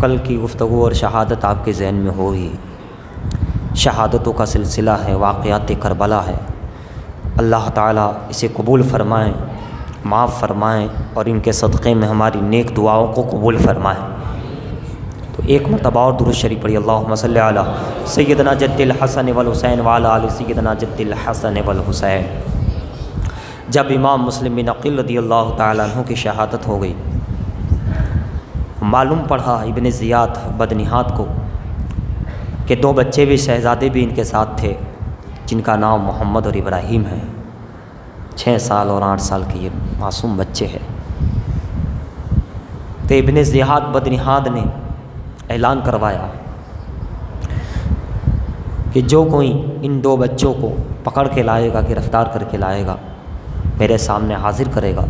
کل کی گفتگو اور شہادت آپ کے ذہن میں ہوگی۔ شہادتوں کا سلسلہ ہے، واقعات کربلا ہے۔ اللہ تعالیٰ اسے قبول فرمائیں، معاف فرمائیں اور ان کے صدقے میں ہماری نیک دعاؤں کو قبول فرمائیں۔ تو ایک مرتبہ اور درود شریف پڑھی، اللہم صلی علی سیدنا جد الحسن والحسین وعلی آل سیدنا جد الحسن والحسین۔ جب امام مسلم بن عقیل رضی اللہ تعالیٰ عنہ کی شہادت ہو گئی، معلوم پڑا ابن زیاد بدنہاد کو کہ 2 بچے بھی، شہزادے بھی ان کے ساتھ تھے، جن کا نام محمد اور ابراہیم ہے۔ 6 سال اور 8 سال کے یہ معصوم بچے ہیں۔ تو ابن زیاد بدنہاد نے اعلان کروایا کہ جو کوئی ان 2 بچوں کو پکڑ کے لائے گا، گرفتار کر کے لائے گا، میرے سامنے حاضر کرے گا،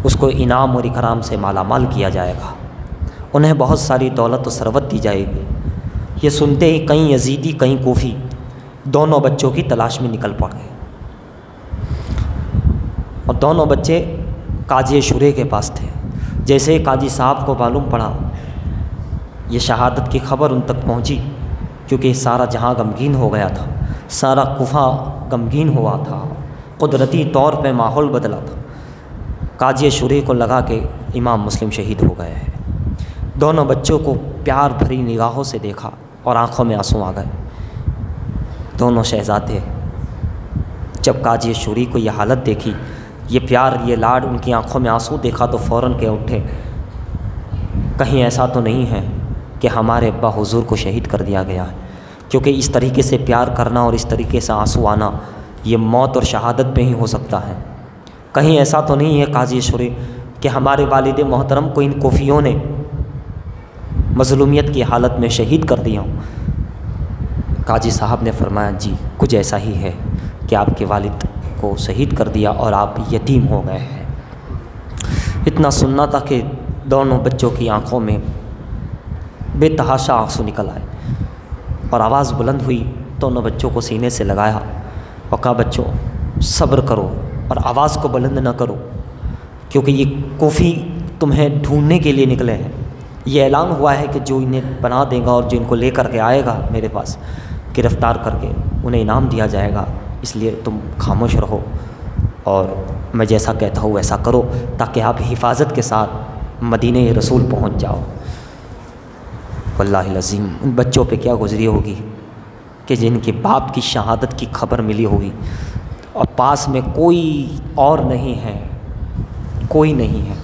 اس کو انعام اور اکرام سے مالا مال کیا جائے گا، انہیں بہت ساری دولت و ثروت دی جائے گی۔ یہ سنتے ہی کہیں یزیدی کہیں کوفی دونوں بچوں کی تلاش میں نکل پڑے، اور دونوں بچے قاضی شورے کے پاس تھے۔ جیسے ہی قاضی صاحب کو معلوم پڑا، یہ شہادت کی خبر ان تک پہنچی، کیونکہ سارا جہاں غمگین ہو گیا تھا، سارا کوفہ غمگین ہوا تھا، قدرتی طور پہ ماحول بدلا تھا۔ قاضی شورے کو لگا کہ امام مسلم شہید ہو گئے ہیں۔ دونوں بچوں کو پیار بھری نگاہوں سے دیکھا اور آنکھوں میں آنسو آ گئے۔ دونوں شہزادے جب قاضی شوری کو یہ حالت دیکھی، یہ پیار، یہ لاڈ، ان کی آنکھوں میں آنسو دیکھا تو فوراً کہہ اٹھے، کہیں ایسا تو نہیں ہے کہ ہمارے ابا حضور کو شہید کر دیا گیا ہے؟ کیونکہ اس طریقے سے پیار کرنا اور اس طریقے سے آنسو آنا، یہ موت اور شہادت پہ ہی ہو سکتا ہے۔ کہیں ایسا تو نہیں ہے قاضی شورے کہ ہمارے والد محترم کو ان کوفیوں نے مظلومیت کی حالت میں شہید کر دیا ہوں؟ قاضی صاحب نے فرمایا، جی کچھ ایسا ہی ہے کہ آپ کے والد کو شہید کر دیا اور آپ یتیم ہو گئے ہیں۔ اتنا سننا تھا کہ دونوں بچوں کی آنکھوں میں بے تحاشا آنسو نکل آئے اور آواز بلند ہوئی۔ دونوں بچوں کو سینے سے لگایا اور کہا، بچوں صبر کرو اور آواز کو بلند نہ کرو، کیونکہ یہ کوفی تمہیں ڈھونڈنے کے لیے نکلے ہیں۔ یہ اعلان ہوا ہے کہ جو انہیں پناہ دے گا اور جو ان کو لے کر کے آئے گا میرے پاس گرفتار کر کے، انہیں انعام دیا جائے گا۔ اس لیے تم خاموش رہو اور میں جیسا کہتا ہوں ویسا کرو، تاکہ آپ حفاظت کے ساتھ مدینہ رسول پہنچ جاؤ۔ واللہ العظیم ان بچوں پہ کیا گزری ہوگی کہ جن کے باپ کی شہادت کی خبر ملی ہوگی اور پاس میں کوئی اور نہیں ہے، کوئی نہیں ہے۔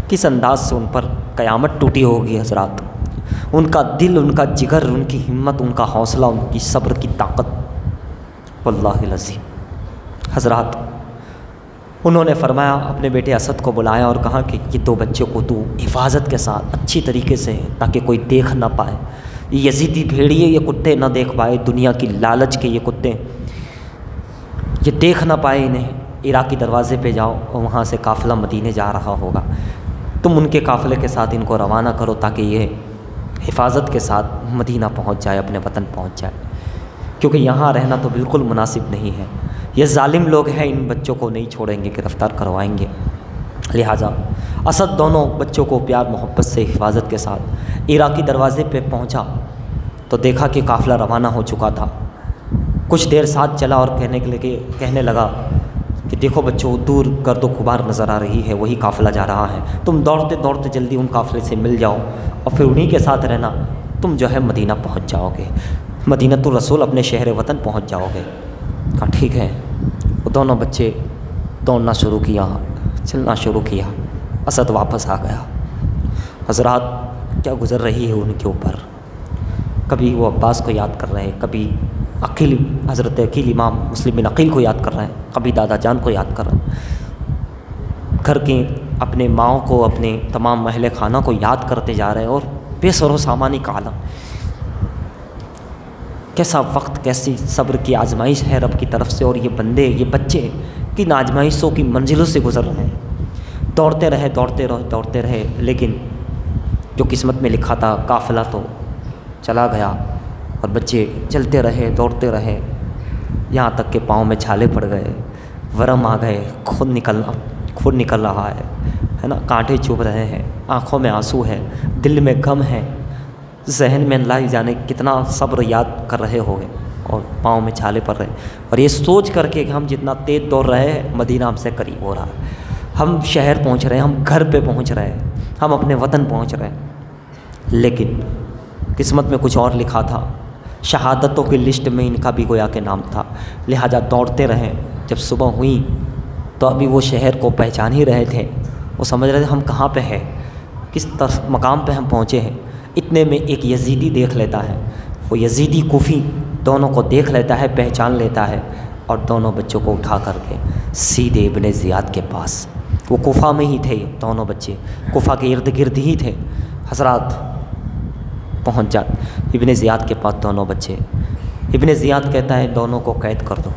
کس انداز سے ان پر قیامت ٹوٹی ہوگی حضرات۔ ان کا دل، ان کا جگر، ان کی ہمت، ان کا حوصلہ، ان کی صبر کی طاقت، واللہ العظیم۔ حضرات انہوں نے فرمایا، اپنے بیٹے اسد کو بلایا اور کہا کہ یہ 2 بچوں کو تو حفاظت کے ساتھ اچھی طریقے سے، تاکہ کوئی دیکھ نہ پائے، یہ یزیدی بھیڑیے، یہ کتے نہ دیکھ پائے، دنیا کی لالچ کے یہ کتے یہ دیکھ نہ پائے انہیں۔ عراقی دروازے پہ جاؤ اور وہاں سے قافلہ مدینے جا رہا ہوگا، تم ان کے قافلے کے ساتھ ان کو روانہ کرو، تاکہ یہ حفاظت کے ساتھ مدینہ پہنچ جائے، اپنے وطن پہنچ جائے، کیونکہ یہاں رہنا تو بالکل مناسب نہیں ہے۔ یہ ظالم لوگ ہیں، ان بچوں کو نہیں چھوڑیں گے، گرفتار کروائیں گے۔ لہٰذا اسد دونوں بچوں کو پیار محبت سے حفاظت کے ساتھ عراقی دروازے پہ پہنچا تو دیکھا کہ قافلہ روانہ ہو چکا تھا۔ کچھ دیر ساتھ چلا اور کہنے لگا کہ دیکھو بچوں، دور گرد و غبار نظر آ رہی ہے، وہی قافلہ جا رہا ہے، تم دوڑتے دوڑتے جلدی ان قافلے سے مل جاؤ اور پھر انہی کے ساتھ رہنا، تم جو ہے مدینہ پہنچ جاؤ گے، مدینۃ الرسول، اپنے شہر وطن پہنچ جاؤ گے۔ کہا ٹھیک ہے۔ وہ دونوں بچے دوڑنا شروع کیا، چلنا شروع کیا۔ اسد واپس آ گیا۔ حضرات کیا گزر رہی ہے ان کے اوپر، کبھی وہ عباس کو یاد کر رہے ہیں، کبھی عقیل، حضرت عقیل امام مسلم بن عقیل کو یاد کر رہے ہیں، کبھی دادا جان کو یاد کر رہے ہیں، گھر کے اپنے ماؤں کو، اپنے تمام اہل خانہ کو یاد کرتے جا رہے ہیں، اور بے سر و سامانی کا عالم۔ کیسا وقت، کیسی صبر کی آزمائش ہے رب کی طرف سے، اور یہ بندے، یہ بچے کن آزمائشوں کی منزلوں سے گزر رہے ہیں۔ دوڑتے رہے، لیکن جو قسمت میں لکھا تھا قافلہ تو چلا گیا، اور بچے چلتے رہے، دوڑتے رہے، یہاں تک کہ پاؤں میں چھالے پڑ گئے، ورم آ گئے، خون نکل رہا ہے، ہے نا، کانٹے چبھ رہے ہیں، آنکھوں میں آنسو ہے، دل میں غم ہے، ذہن میں اللہ جانے کتنا صبر یاد کر رہے ہوگے، اور پاؤں میں چھالے پڑ رہے، اور یہ سوچ کر کے کہ ہم جتنا تیز دوڑ رہے ہیں مدینہ ہم سے قریب ہو رہا ہے، ہم شہر پہنچ رہے ہیں، ہم گھر پہ پہنچ رہے ہیں، ہم اپنے وطن پہنچ رہے ہیں، لیکن قسمت میں کچھ اور لکھا تھا، شہادتوں کی لسٹ میں ان کا بھی گویا کے نام تھا، لہٰذا دوڑتے رہیں۔ جب صبح ہوئی تو ابھی وہ شہر کو پہچان ہی رہے تھے، وہ سمجھ رہے تھے ہم کہاں پہ ہیں، کس طرف مقام پہ ہم پہنچے ہیں۔ اتنے میں ایک یزیدی دیکھ لیتا ہے، وہ یزیدی کوفی دونوں کو دیکھ لیتا ہے، پہچان لیتا ہے، اور دونوں بچوں کو اٹھا کر کے سیدھے ابن زیاد کے پاس، وہ کوفہ میں ہی تھے، دونوں بچے کوفہ کے ارد گرد ہی تھے، حضرات پہنچ جاتے ابن زیاد کے پاس دونوں بچے۔ ابن زیاد کہتا ہے دونوں کو قید کر دو،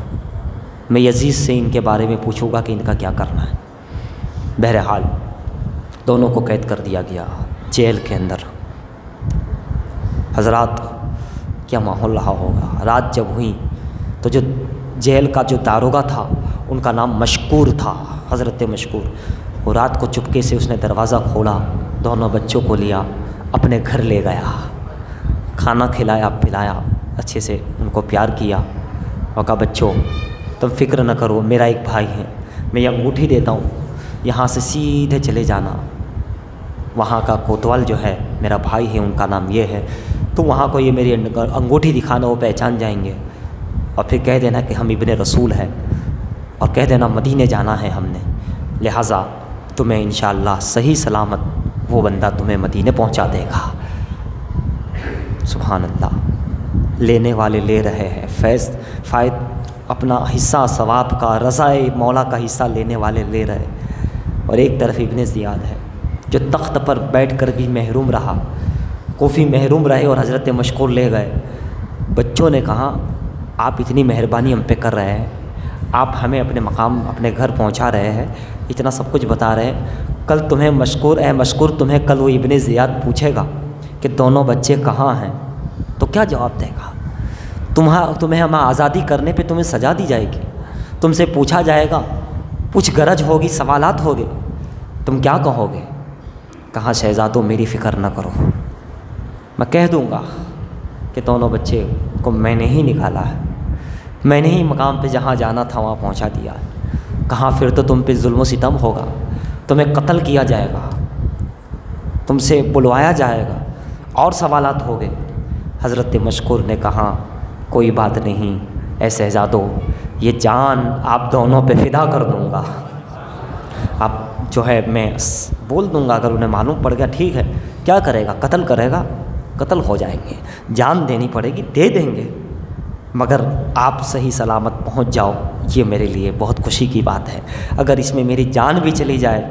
میں یزید سے ان کے بارے میں پوچھوں گا کہ ان کا کیا کرنا ہے۔ بہرحال دونوں کو قید کر دیا گیا جیل کے اندر۔ حضرات کیا ماحول رہا ہوگا، رات جب ہوئی تو جو جیل کا جو داروغہ تھا ان کا نام مشکور تھا، حضرت مشکور، وہ رات کو چپکے سے اس نے دروازہ کھولا، دونوں بچوں کو لیا، اپنے گھر لے گیا، کھانا کھلایا پلایا، اچھے سے ان کو پیار کیا، اور کہا بچوں تم فکر نہ کرو، میرا ایک بھائی ہے، میں یہ انگوٹھی دیتا ہوں، یہاں سے سیدھے چلے جانا، وہاں کا کوتوال جو ہے میرا بھائی ہے، ان کا نام یہ ہے، تو وہاں کو یہ میری انگوٹھی دکھانا، وہ پہچان جائیں گے، اور پھر کہہ دینا کہ ہم ابن رسول ہیں، اور کہہ دینا مدینے جانا ہے ہم نے، لہٰذا تمہیں انشاءاللہ صحیح سلامت وہ بندہ تمہیں مدینے پہنچا دے گا۔ سبحان اللہ، لینے والے لے رہے ہیں، فائد اپنا حصہ ثواب کا، رضائے مولا کا حصہ لینے والے لے رہے، اور ایک طرف ابن زیاد ہے جو تخت پر بیٹھ کر بھی محروم رہا، کوفی محروم رہے اور حضرت مشکور لے گئے۔ بچوں نے کہا آپ اتنی مہربانی ہم پہ کر رہے ہیں، آپ ہمیں اپنے مقام اپنے گھر پہنچا رہے ہیں، اتنا سب کچھ بتا رہے ہیں، کل تمہیں مشکور تمہیں کل وہ ابن زیاد پوچھے گا کہ دونوں بچے کہاں ہیں، تو کیا جواب دے گا؟ تمہیں ہم آزادی کرنے پہ تمہیں سزا دی جائے گی، تم سے پوچھا جائے گا، پوچھ گرج ہوگی، سوالات ہوگے، تم کیا کہو گے؟ کہا شہزادوں میری فکر نہ کرو، میں کہہ دوں گا کہ دونوں بچے کو میں نے ہی نکالا ہے، میں نے ہی مقام پہ جہاں جانا تھا وہاں پہنچا دیا ہے، کہاں پھر تو تم پہ ظلم و ستم ہوگا، تمہیں قتل کیا جائے گا، تم سے بلوایا جائے گا، اور سوالات ہوگے۔ حضرت مشکور نے کہا کوئی بات نہیں اے شہزادو، یہ جان آپ دونوں پہ فدا کر دوں گا، آپ جو ہے میں بول دوں گا، اگر انہیں معلوم پڑ گیا ٹھیک ہے، کیا کرے گا؟ قتل کرے گا، قتل ہو جائیں گے، جان دینی پڑے گی دے دیں گے، مگر آپ صحیح سلامت پہنچ جاؤ، یہ میرے لیے بہت خوشی کی بات ہے، اگر اس میں میری جان بھی چلی جائے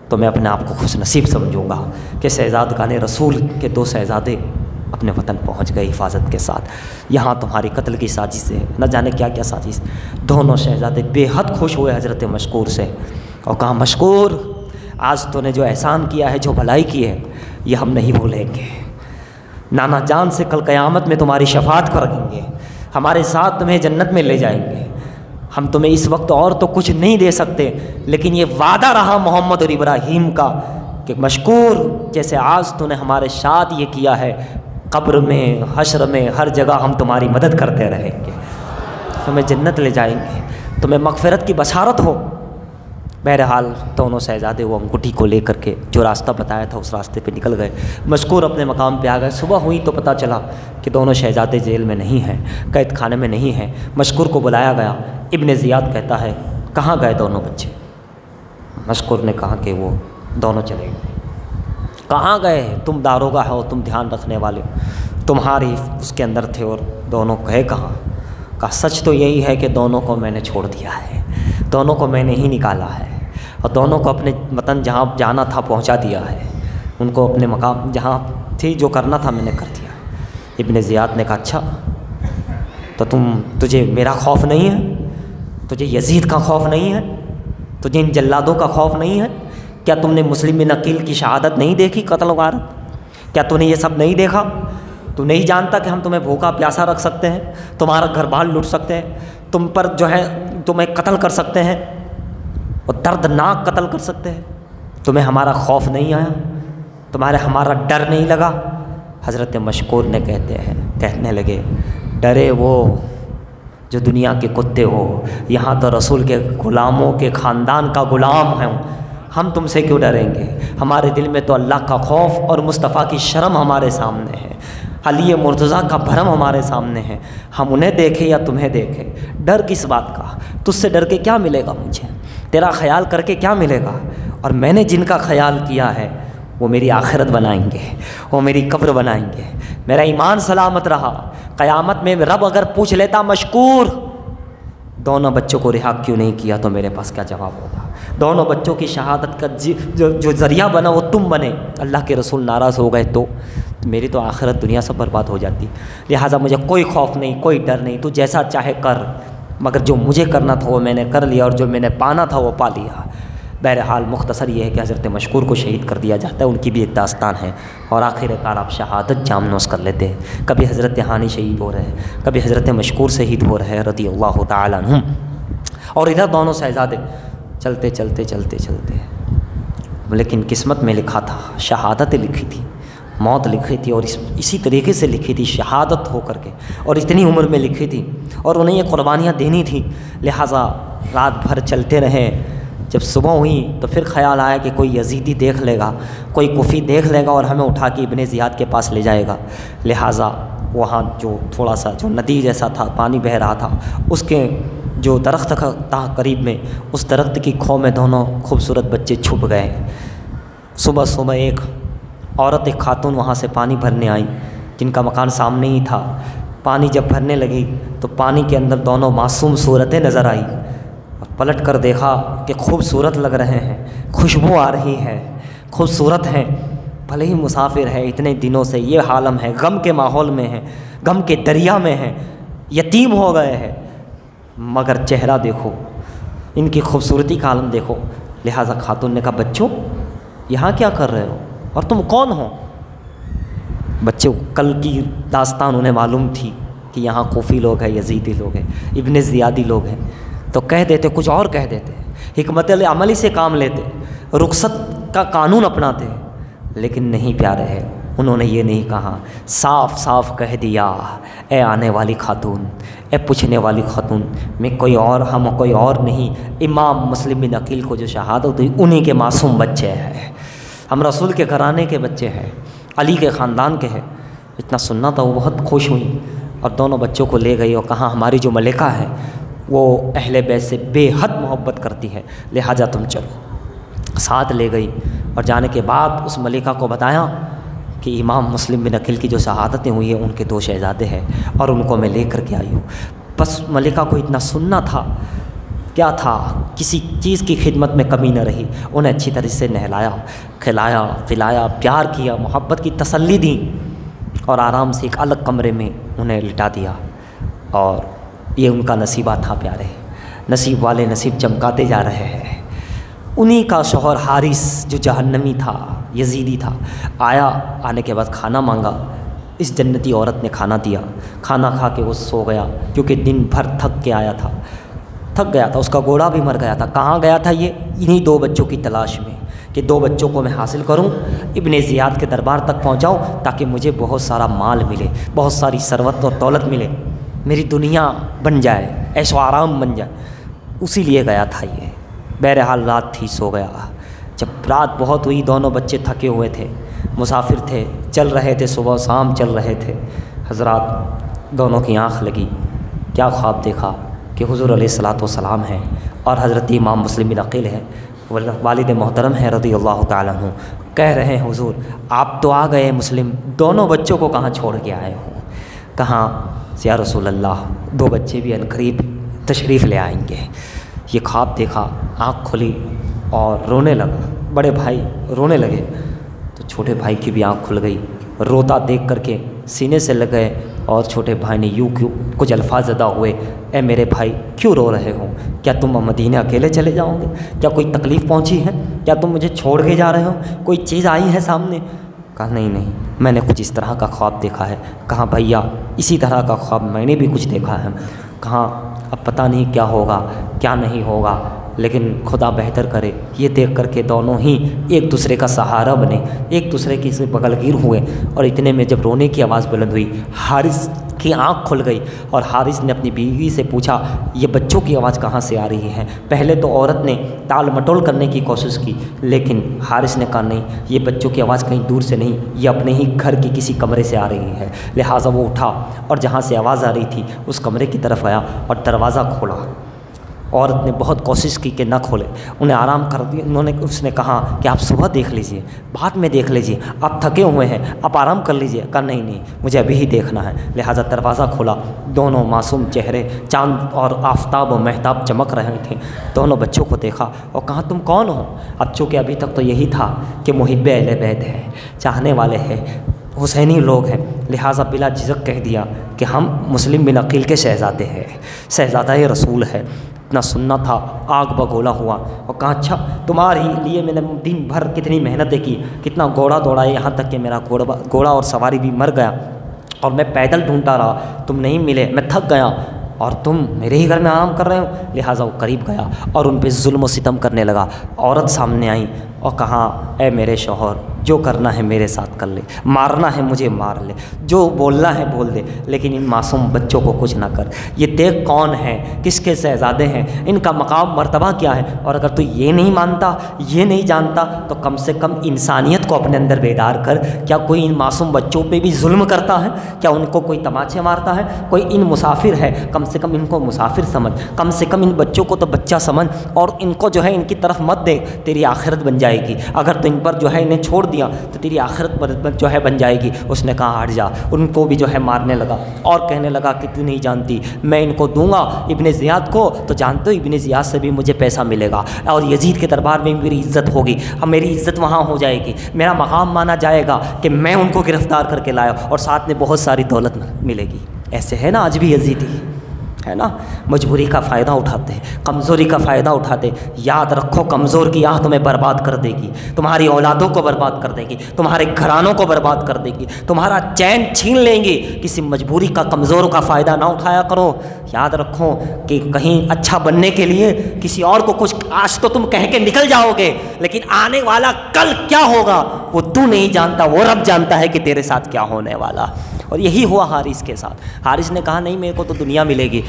تو میں اپنے آپ کو خوش نصیب سمجھوں گا کہ شہزادگان رسول کے دو شہزادے اپنے وطن پہنچ گئے حفاظت کے ساتھ، یہاں تمہاری قتل کی سازش ہے، نہ جانے کیا کیا سازش۔ دونوں شہزادے بے حد خوش ہوئے حضرت مشکور سے، اور کہا مشکور آج تو نے جو احسان کیا ہے، جو بھلائی کی ہے، یہ ہم نہیں بھولیں گے، نانا جان سے کل قیامت میں تمہاری شفاعت کریں گے، ہمارے ساتھ تمہیں جنت میں لے جائیں گے، ہم تمہیں اس وقت اور تو کچھ نہیں دے سکتے، لیکن یہ وعدہ رہا محمد اور ابراہیم کا کہ مشکور جیسے آج تو نے ہمارے ساتھ یہ کیا ہے، قبر میں حشر میں ہر جگہ ہم تمہاری مدد کرتے رہیں گے، تمہیں جنت لے جائیں گے، تمہیں مغفرت کی بشارت ہو۔ بہرحال دونوں شہزادے وہ انگوٹھی کو لے کر کے جو راستہ بتایا تھا اس راستے پہ نکل گئے، مشکور اپنے مقام پہ آ گئے۔ صبح ہوئی تو پتہ چلا کہ دونوں شہزادے جیل میں نہیں ہیں، قید خانے میں نہیں ہیں۔ مشکور کو بلایا گیا، ابن زیاد کہتا ہے کہاں گئے دونوں بچے؟ مشکور نے کہا کہ وہ دونوں چلے گئے۔ کہاں گئے؟ تم داروغہ ہو، تم دھیان رکھنے والے ہو، تمہاری اس کے اندر تھے، اور دونوں گئے کہاں؟ کہا سچ تو یہی ہے کہ دونوں کو میں نے چھوڑ دیا ہے، دونوں کو میں نے ہی نکالا ہے، اور دونوں کو اپنے وطن جہاں جانا تھا پہنچا دیا ہے، ان کو اپنے مقام جہاں تھی جو کرنا تھا میں نے کر دیا۔ ابن زیاد نے کہا اچھا تو تجھے میرا خوف نہیں ہے، تجھے یزید کا خوف نہیں ہے، تجھے ان جلادوں کا خوف نہیں ہے؟ کیا تم نے مسلم بن عقیل کی شہادت نہیں دیکھی، قتل و غارت؟ کیا تو نے یہ سب نہیں دیکھا؟ تو نہیں جانتا کہ ہم تمہیں بھوکا پیاسا رکھ سکتے ہیں، تمہارا گھر بار لوٹ سکتے ہیں، تم پر جو ہے تمہیں قتل کر سکتے ہیں، اور دردناک قتل کر سکتے ہیں؟ تمہیں ہمارا خوف نہیں آیا؟ تمہارے ہمارا ڈر نہیں لگا؟ حضرت مشکور نے کہنے لگے ڈرے وہ جو دنیا کے کتے ہو، یہاں تو رسول کے غلاموں کے خاندان کا غلام ہیں، ہم تم سے کیوں ڈریں گے؟ ہمارے دل میں تو اللہ کا خوف اور مصطفیٰ کی شرم ہمارے سامنے ہے، علی مرتضیٰ کا بھرم ہمارے سامنے ہے، ہم انہیں دیکھیں یا تمہیں دیکھیں، ڈر کس بات کا؟ تجھ سے ڈر کے کیا ملے گا مجھے؟ تیرا خیال کر کے کیا ملے گا؟ اور میں نے جن کا خیال کیا ہے وہ میری آخرت بنائیں گے، وہ میری قبر بنائیں گے، میرا ایمان سلامت رہا۔ قیامت میں رب اگر پوچھ لیتا مشکور دونوں بچوں کو رہا کیوں نہیں کیا، تو میرے پاس کیا جواب ہوگا؟ دونوں بچوں کی شہادت کا جو ذریعہ بنا وہ تم بنے، اللہ کے رسول ناراض ہو گئے تو میری تو آخرت دنیا سب برباد ہو جاتی۔ لہٰذا مجھے کوئی خوف نہیں، کوئی ڈر نہیں، تو جیسا چاہے کر، مگر جو مجھے کرنا تھا وہ میں نے کر لیا، اور جو میں نے پانا تھا وہ پا لیا۔ بہرحال مختصر یہ ہے کہ حضرت مشکور کو شہید کر دیا جاتا ہے، ان کی بھی ایک داستان ہے، اور آخر کار آپ شہادت جام نوش کر لیتے ہیں۔ کبھی حضرت ہانی شہید ہو رہے ہیں، کبھی حضرت مشکور شہید ہو رہے ہیں رضی اللہ تعالیٰ عنہ، اور ادھر دونوں شہزادے چلتے چلتے چلتے چلتے، لیکن قسمت میں لکھا تھا، شہادت لکھی تھی، موت لکھی تھی، اور اسی طریقے سے لکھی تھی شہادت ہو کر کے، اور اتنی عمر میں لکھی تھی، اور انہیں یہ قربانیاں دینی تھیں۔ لہٰذا رات بھر چلتے رہے۔ جب صبح ہوئی تو پھر خیال آیا کہ کوئی یزیدی دیکھ لے گا، کوئی کوفی دیکھ لے گا اور ہمیں اٹھا کے ابن زیاد کے پاس لے جائے گا۔ لہٰذا وہاں جو تھوڑا سا جو ندی جیسا تھا، پانی بہہ رہا تھا، اس کے جو درخت تھا قریب میں، اس درخت کی کھو میں دونوں خوبصورت بچے چھپ گئے۔ صبح صبح ایک عورت، ایک خاتون وہاں سے پانی بھرنے آئی، جن کا مکان سامنے ہی تھا۔ پانی جب بھرنے لگی تو پانی کے اندر دونوں معصوم صورتیں نظر آئی، اور پلٹ کر دیکھا کہ خوبصورت لگ رہے ہیں، خوشبو آ رہی ہے، خوبصورت ہیں، بھلے ہی مسافر ہے، اتنے دنوں سے یہ عالم ہے، غم کے ماحول میں ہے، غم کے دریا میں ہے، یتیم ہو گئے ہیں، مگر چہرہ دیکھو، ان کی خوبصورتی کا عالم دیکھو۔ لہٰذا خاتون نے کہا بچوں یہاں کیا کر رہے ہو اور تم کون ہو؟ بچوں کل کی داستان انہیں معلوم تھی کہ یہاں کوفی لوگ ہیں، یزیدی لوگ ہیں، ابن زیادی لوگ ہیں، تو کہہ دیتے کچھ اور کہہ دیتے، حکمت عملی سے کام لیتے، رخصت کا قانون اپناتے، لیکن نہیں پیارے ہے، انہوں نے یہ نہیں کہا، صاف صاف کہہ دیا اے آنے والی خاتون، اے پوچھنے والی خاتون، میں کوئی اور، ہم کوئی اور نہیں، امام مسلم بن عقیل کو جو شہادت ہوئی انہی کے معصوم بچے ہیں، ہم رسول کے گھرانے کے بچے ہیں، علی کے خاندان کے ہیں۔ اتنا سننا تھا، وہ بہت خوش ہوئی اور دونوں بچوں کو لے گئی اور کہا ہماری جو ملکہ ہے وہ اہل بیت سے بے حد محبت کرتی ہے، لہٰذا تم چلو۔ ساتھ لے گئی اور جانے کے بعد اس ملکہ کو بتایا کہ امام مسلم بن عقیل کی جو شہادتیں ہوئی ہیں ان کے 2 شہزادے ہیں اور ان کو میں لے کر کے آئی ہوں۔ بس ملکہ کو اتنا سننا تھا، کیا تھا، کسی چیز کی خدمت میں کمی نہ رہی، انہیں اچھی طرح سے نہلایا، کھلایا، پلایا، پیار کیا، محبت کی تسلی دی، اور آرام سے ایک الگ کمرے میں انہیں لٹا دیا۔ اور یہ ان کا نصیبہ تھا پیارے، نصیب والے نصیب چمکاتے جا رہے ہیں۔ انہی کا شوہر حارث جو جہنمی تھا، یزیدی تھا، آیا، آنے کے بعد کھانا مانگا، اس جنتی عورت نے کھانا دیا، کھانا کھا کے وہ سو گیا، کیونکہ دن بھر تھک کے آیا تھا، تھک گیا تھا، اس کا گھوڑا بھی مر گیا تھا۔ کہاں گیا تھا یہ؟ انہی 2 بچوں کی تلاش میں، کہ 2 بچوں کو میں حاصل کروں، ابن زیاد کے دربار تک پہنچاؤں تاکہ مجھے بہت سارا مال ملے، بہت ساری ثروت اور دولت ملے، میری دنیا بن جائے، عیش و آرام بن جائے، اسی لیے گیا تھا یہ۔ بہرحال رات تھی، سو گیا۔ جب رات بہت ہوئی، دونوں بچے تھکے ہوئے تھے، مسافر تھے، چل رہے تھے، صبح شام چل رہے تھے، حضرات دونوں کی آنکھ لگی، کیا خواب دیکھا کہ حضور علیہ الصلاۃ والسلام ہیں اور حضرت امام مسلم بن عقیل ہیں، والد محترم ہیں رضی اللہ تعالیٰ عنہ، کہہ رہے ہیں حضور آپ تو آ گئے مسلم، دونوں بچوں کو کہاں چھوڑ کے آئے ہو؟ کہاں یا رسول اللہ 2 بچے بھی عنقریب تشریف لے آئیں گے۔ یہ خواب دیکھا، آنکھ کھلی اور رونے لگا، بڑے بھائی رونے لگے تو چھوٹے بھائی کی بھی آنکھ کھل گئی، روتا دیکھ کر کے سینے سے لگ گئے، اور چھوٹے بھائی نے یوں کیوں کچھ الفاظ ادا ہوئے، اے میرے بھائی کیوں رو رہے ہو؟ کیا تم مدینے اکیلے چلے جاؤ گے؟ کیا کوئی تکلیف پہنچی ہے؟ کیا تم مجھے چھوڑ کے جا رہے ہو؟ کوئی چیز آئی ہے سامنے؟ کہا نہیں، میں نے کچھ اس طرح کا خواب دیکھا ہے۔ کہا بھیا اسی طرح کا خواب میں نے بھی کچھ دیکھا ہے۔ کہا اب پتہ نہیں کیا ہوگا کیا نہیں ہوگا، لیکن خدا بہتر کرے یہ دیکھ کر کے دونوں ہی ایک دوسرے کا سہارا بنے، ایک دوسرے کی سے بغلگیر ہوئے، اور اتنے میں جب رونے کی آواز بلند ہوئی، حارث کی آنکھ کھل گئی اور حارث نے اپنی بیوی سے پوچھا یہ بچوں کی آواز کہاں سے آ رہی ہے؟ پہلے تو عورت نے ٹال مٹول کرنے کی کوشش کی، لیکن حارث نے کہا نہیں، یہ بچوں کی آواز کہیں دور سے نہیں، یہ اپنے ہی گھر کی کسی کمرے سے آ رہی ہے۔ لہٰذا وہ اٹھا اور جہاں سے آواز آ رہی تھی اس کمرے کی طرف آیا اور دروازہ کھولا۔ عورت نے بہت کوشش کی کہ نہ کھولے، انہیں آرام کر دیا۔ اس نے کہا کہ آپ صبح دیکھ لیجئے، بعد میں دیکھ لیجئے، آپ تھکے ہوئے ہیں، آپ آرام کر لیجئے۔ کہا نہیں مجھے ابھی ہی دیکھنا ہے۔ لہٰذا دروازہ کھولا، دونوں معصوم چہرے چاند اور آفتاب و مہتاب چمک رہے تھے، دونوں بچوں کو دیکھا اور کہا تم کون ہو؟ اب چونکہ ابھی تک تو یہی تھا کہ محب اہل بیت ہے، چاہنے والے ہیں، حسینی لوگ ہیں، لہٰذا بلا جھجک کہہ دیا کہ ہم مسلم بن عقیل کے شہزادے ہیں، شہزادہ رسول ہے۔ اتنا سننا تھا، آگ بگولا ہوا اور کہا اچھا تمہارے لیے میں نے دن بھر کتنی محنتیں کی، کتنا گھوڑا دوڑا، یہاں تک کہ میرا گھوڑا اور سواری بھی مر گیا اور میں پیدل ڈھونڈتا رہا، تم نہیں ملے، میں تھک گیا اور تم میرے ہی گھر میں آرام کر رہے ہو۔ لہٰذا وہ قریب گیا اور ان پہ ظلم و ستم کرنے لگا۔ عورت سامنے آئی اور کہا اے میرے شوہر، جو کرنا ہے میرے ساتھ کر لے، مارنا ہے مجھے مار لے، جو بولنا ہے بول دے، لیکن ان معصوم بچوں کو کچھ نہ کر۔ یہ دیکھ کون ہے، کس کے شہزادے ہیں، ان کا مقام مرتبہ کیا ہے، اور اگر تو یہ نہیں مانتا، یہ نہیں جانتا، تو کم سے کم انسانیت کو اپنے اندر بیدار کر۔ کیا کوئی ان معصوم بچوں پہ بھی ظلم کرتا ہے؟ کیا ان کو کوئی تماچے مارتا ہے؟ کوئی ان مسافر ہے، کم سے کم ان کو مسافر سمجھ، کم سے کم ان بچوں کو تو بچہ سمجھ، اور ان کو جو ہے ان کی طرف مت دے، تیری آخرت بن جائے گی۔ اگر تو ان پر جو ہے انہیں چھوڑ دیا تو تیری آخرت جو ہے بن جائے گی۔ اس نے کہا ہٹ جا، ان کو بھی جو ہے مارنے لگا اور کہنے لگا کہ تو نہیں جانتی، میں ان کو دوں گا ابن زیاد کو، تو جانتے ہو ابن زیاد سے بھی مجھے پیسہ ملے گا اور یزید کے دربار میں میری عزت ہوگی، اب میری عزت وہاں ہو جائے گی، میرا مقام مانا جائے گا کہ میں ان کو گرفتار کر کے لایا اور ساتھ میں بہت ساری دولت ملے گی۔ ایسے ہے نا آج بھی یزیدی، ہے نا، مجبوری کا فائدہ اٹھاتے، کمزوری کا فائدہ اٹھاتے۔ یاد رکھو کمزور کی آہ تمہیں برباد کر دے گی، تمہاری اولادوں کو برباد کر دے گی، تمہارے گھرانوں کو برباد کر دے گی، تمہارا چین چھین لیں گی۔ کسی مجبوری کا کمزور کا فائدہ نہ اٹھایا کرو۔ یاد رکھو کہ کہیں اچھا بننے کے لیے کسی اور کو کچھ، آج تو تم کہہ کے نکل جاؤ گے، لیکن آنے والا کل کیا ہوگا وہ تو نہیں جانتا، وہ رب جانتا ہے کہ تیرے ساتھ کیا ہونے والا۔ اور یہی ہوا حارث کے ساتھ۔ حارث نے کہا نہیں میرے کو تو دنیا ملے گی۔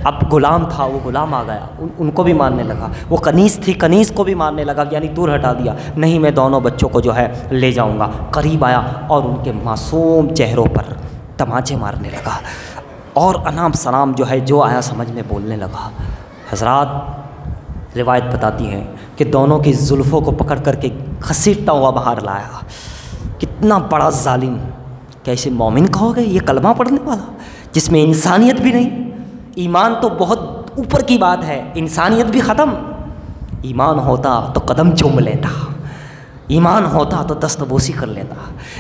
اب غلام تھا، وہ غلام آ گیا، ان کو بھی مارنے لگا۔ وہ کنیز تھی، کنیز کو بھی مارنے لگا، یعنی دور ہٹا دیا۔ نہیں میں دونوں بچوں کو جو ہے لے جاؤں گا۔ قریب آیا اور ان کے معصوم چہروں پر تماچے مارنے لگا اور انام سلام جو ہے جو آیا سمجھ میں بولنے لگا۔ حضرات روایت بتاتی ہیں کہ دونوں کی زلفوں کو پکڑ کر کے گھسیٹتا ہوا باہر لایا۔ کتنا بڑا ظالم، کیسے مومن کہو گے یہ کلمہ پڑھنے والا جس میں انسانیت بھی نہیں؟ ایمان تو بہت اوپر کی بات ہے، انسانیت بھی ختم۔ ایمان ہوتا تو قدم چوم لیتا، ایمان ہوتا تو دستبوسی کر لیتا،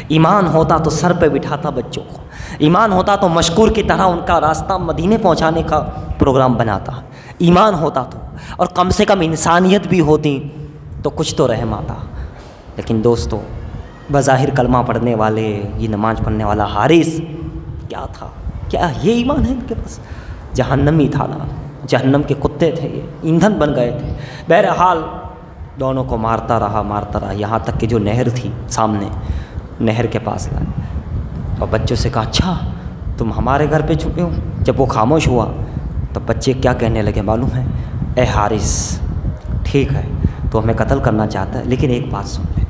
ایمان ہوتا تو سر پہ بٹھاتا بچوں کو، ایمان ہوتا تو مشکور کی طرح ان کا راستہ مدینے پہنچانے کا پروگرام بناتا، ایمان ہوتا تو، اور کم سے کم انسانیت بھی ہوتی تو کچھ تو رحم آتا۔ لیکن دوستو بظاہر کلمہ پڑھنے والے، یہ نماز پڑھنے والا حارث کیا تھا؟ کیا یہ ایمان ہے ان کے پاس؟ جہنمی تھا نا، جہنم کے کتے تھے، یہ ایندھن بن گئے تھے۔ بہرحال دونوں کو مارتا رہا، یہاں تک کہ جو نہر تھی سامنے، نہر کے پاس لائے اور بچوں سے کہا اچھا تم ہمارے گھر پہ چھپے ہو۔ جب وہ خاموش ہوا تو بچے کیا کہنے لگے معلوم ہے؟ اے حارث ٹھیک ہے تو ہمیں قتل کرنا چاہتا ہے، لیکن ایک بات سن لے،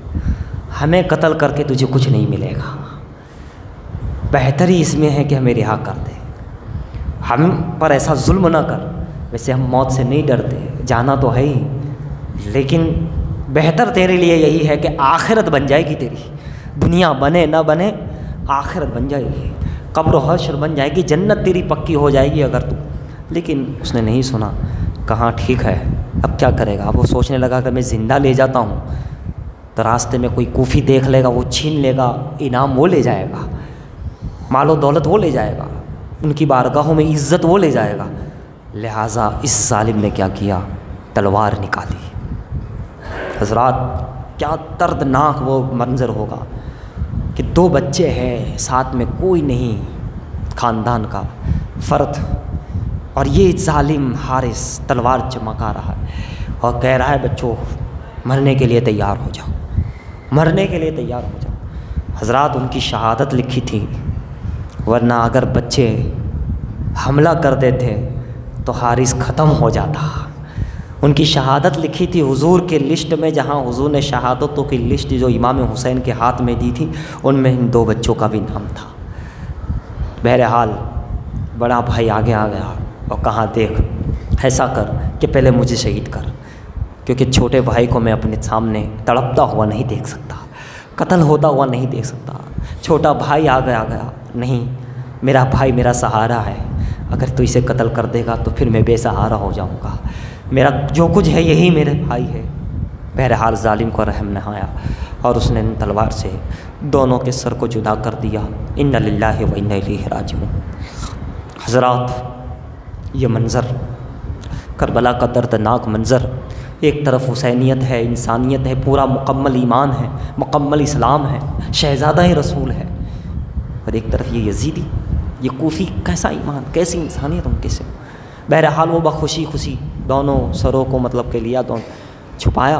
ہمیں قتل کر کے تجھے کچھ نہیں ملے گا، بہتری اس میں ہے کہ ہمیں رہا کر دے، ہم پر ایسا ظلم نہ کر۔ ویسے ہم موت سے نہیں ڈرتے، جانا تو ہے ہی، لیکن بہتر تیرے لیے یہی ہے کہ آخرت بن جائے گی تیری، دنیا بنے نہ بنے آخرت بن جائے گی، قبر و حشر بن جائے گی، جنت تیری پکی ہو جائے گی اگر تو۔ لیکن اس نے نہیں سنا، کہا ٹھیک ہے اب کیا کرے گا؟ اب وہ سوچنے لگا کہ میں زندہ لے جاتا ہوں تو راستے میں کوئی کوفی دیکھ لے گا، وہ چھین لے گا، انعام وہ لے جائے گا، مال و دولت وہ لے جائے گا، ان کی بارگاہوں میں عزت وہ لے جائے گا۔ لہٰذا اس ظالم نے کیا کیا؟ تلوار نکالی۔ حضرات کیا دردناک وہ منظر ہوگا کہ دو بچے ہیں، ساتھ میں کوئی نہیں خاندان کا فرد، اور یہ ظالم حارث تلوار چمکا رہا ہے اور کہہ رہا ہے بچوں مرنے کے لیے تیار ہو جاؤ، مرنے کے لیے تیار ہو جاؤ۔ حضرات ان کی شہادت لکھی تھی، ورنہ اگر بچے حملہ کر دیتے تو حارث ختم ہو جاتا۔ ان کی شہادت لکھی تھی حضور کے لسٹ میں، جہاں حضور نے شہادتوں کی لسٹ جو امام حسین کے ہاتھ میں دی تھی ان میں ان 2 بچوں کا بھی نام تھا۔ بہرحال بڑا بھائی آگے آ گیا اور کہا دیکھ ایسا کر کہ پہلے مجھے شہید کر، کیونکہ چھوٹے بھائی کو میں اپنے سامنے تڑپتا ہوا نہیں دیکھ سکتا، قتل ہوتا ہوا نہیں دیکھ سکتا۔ چھوٹا بھائی آ گیا نہیں، میرا بھائی میرا سہارا ہے، اگر تو اسے قتل کر دے گا تو پھر میں بے سہارا ہو جاؤں گا، میرا جو کچھ ہے یہی میرے بھائی ہے۔ بہرحال ظالم کو رحم نہ آیا اور اس نے تلوار سے دونوں کے سر کو جدا کر دیا۔ انا للہ و انا الیہ راجعون۔ حضرات یہ منظر کربلا کا دردناک منظر، ایک طرف حسینیت ہے، انسانیت ہے، پورا مکمل ایمان ہے، مکمل اسلام ہے، شہزادہ رسول ہے، اور ایک طرف یہ یزیدی، یہ کوفی، کیسا ایمان، کیسی انسانیت ان کے سے۔ بہرحال وہ بخوشی خوشی دونوں سروں کو مطلب کہ لیا، دونوں چھپایا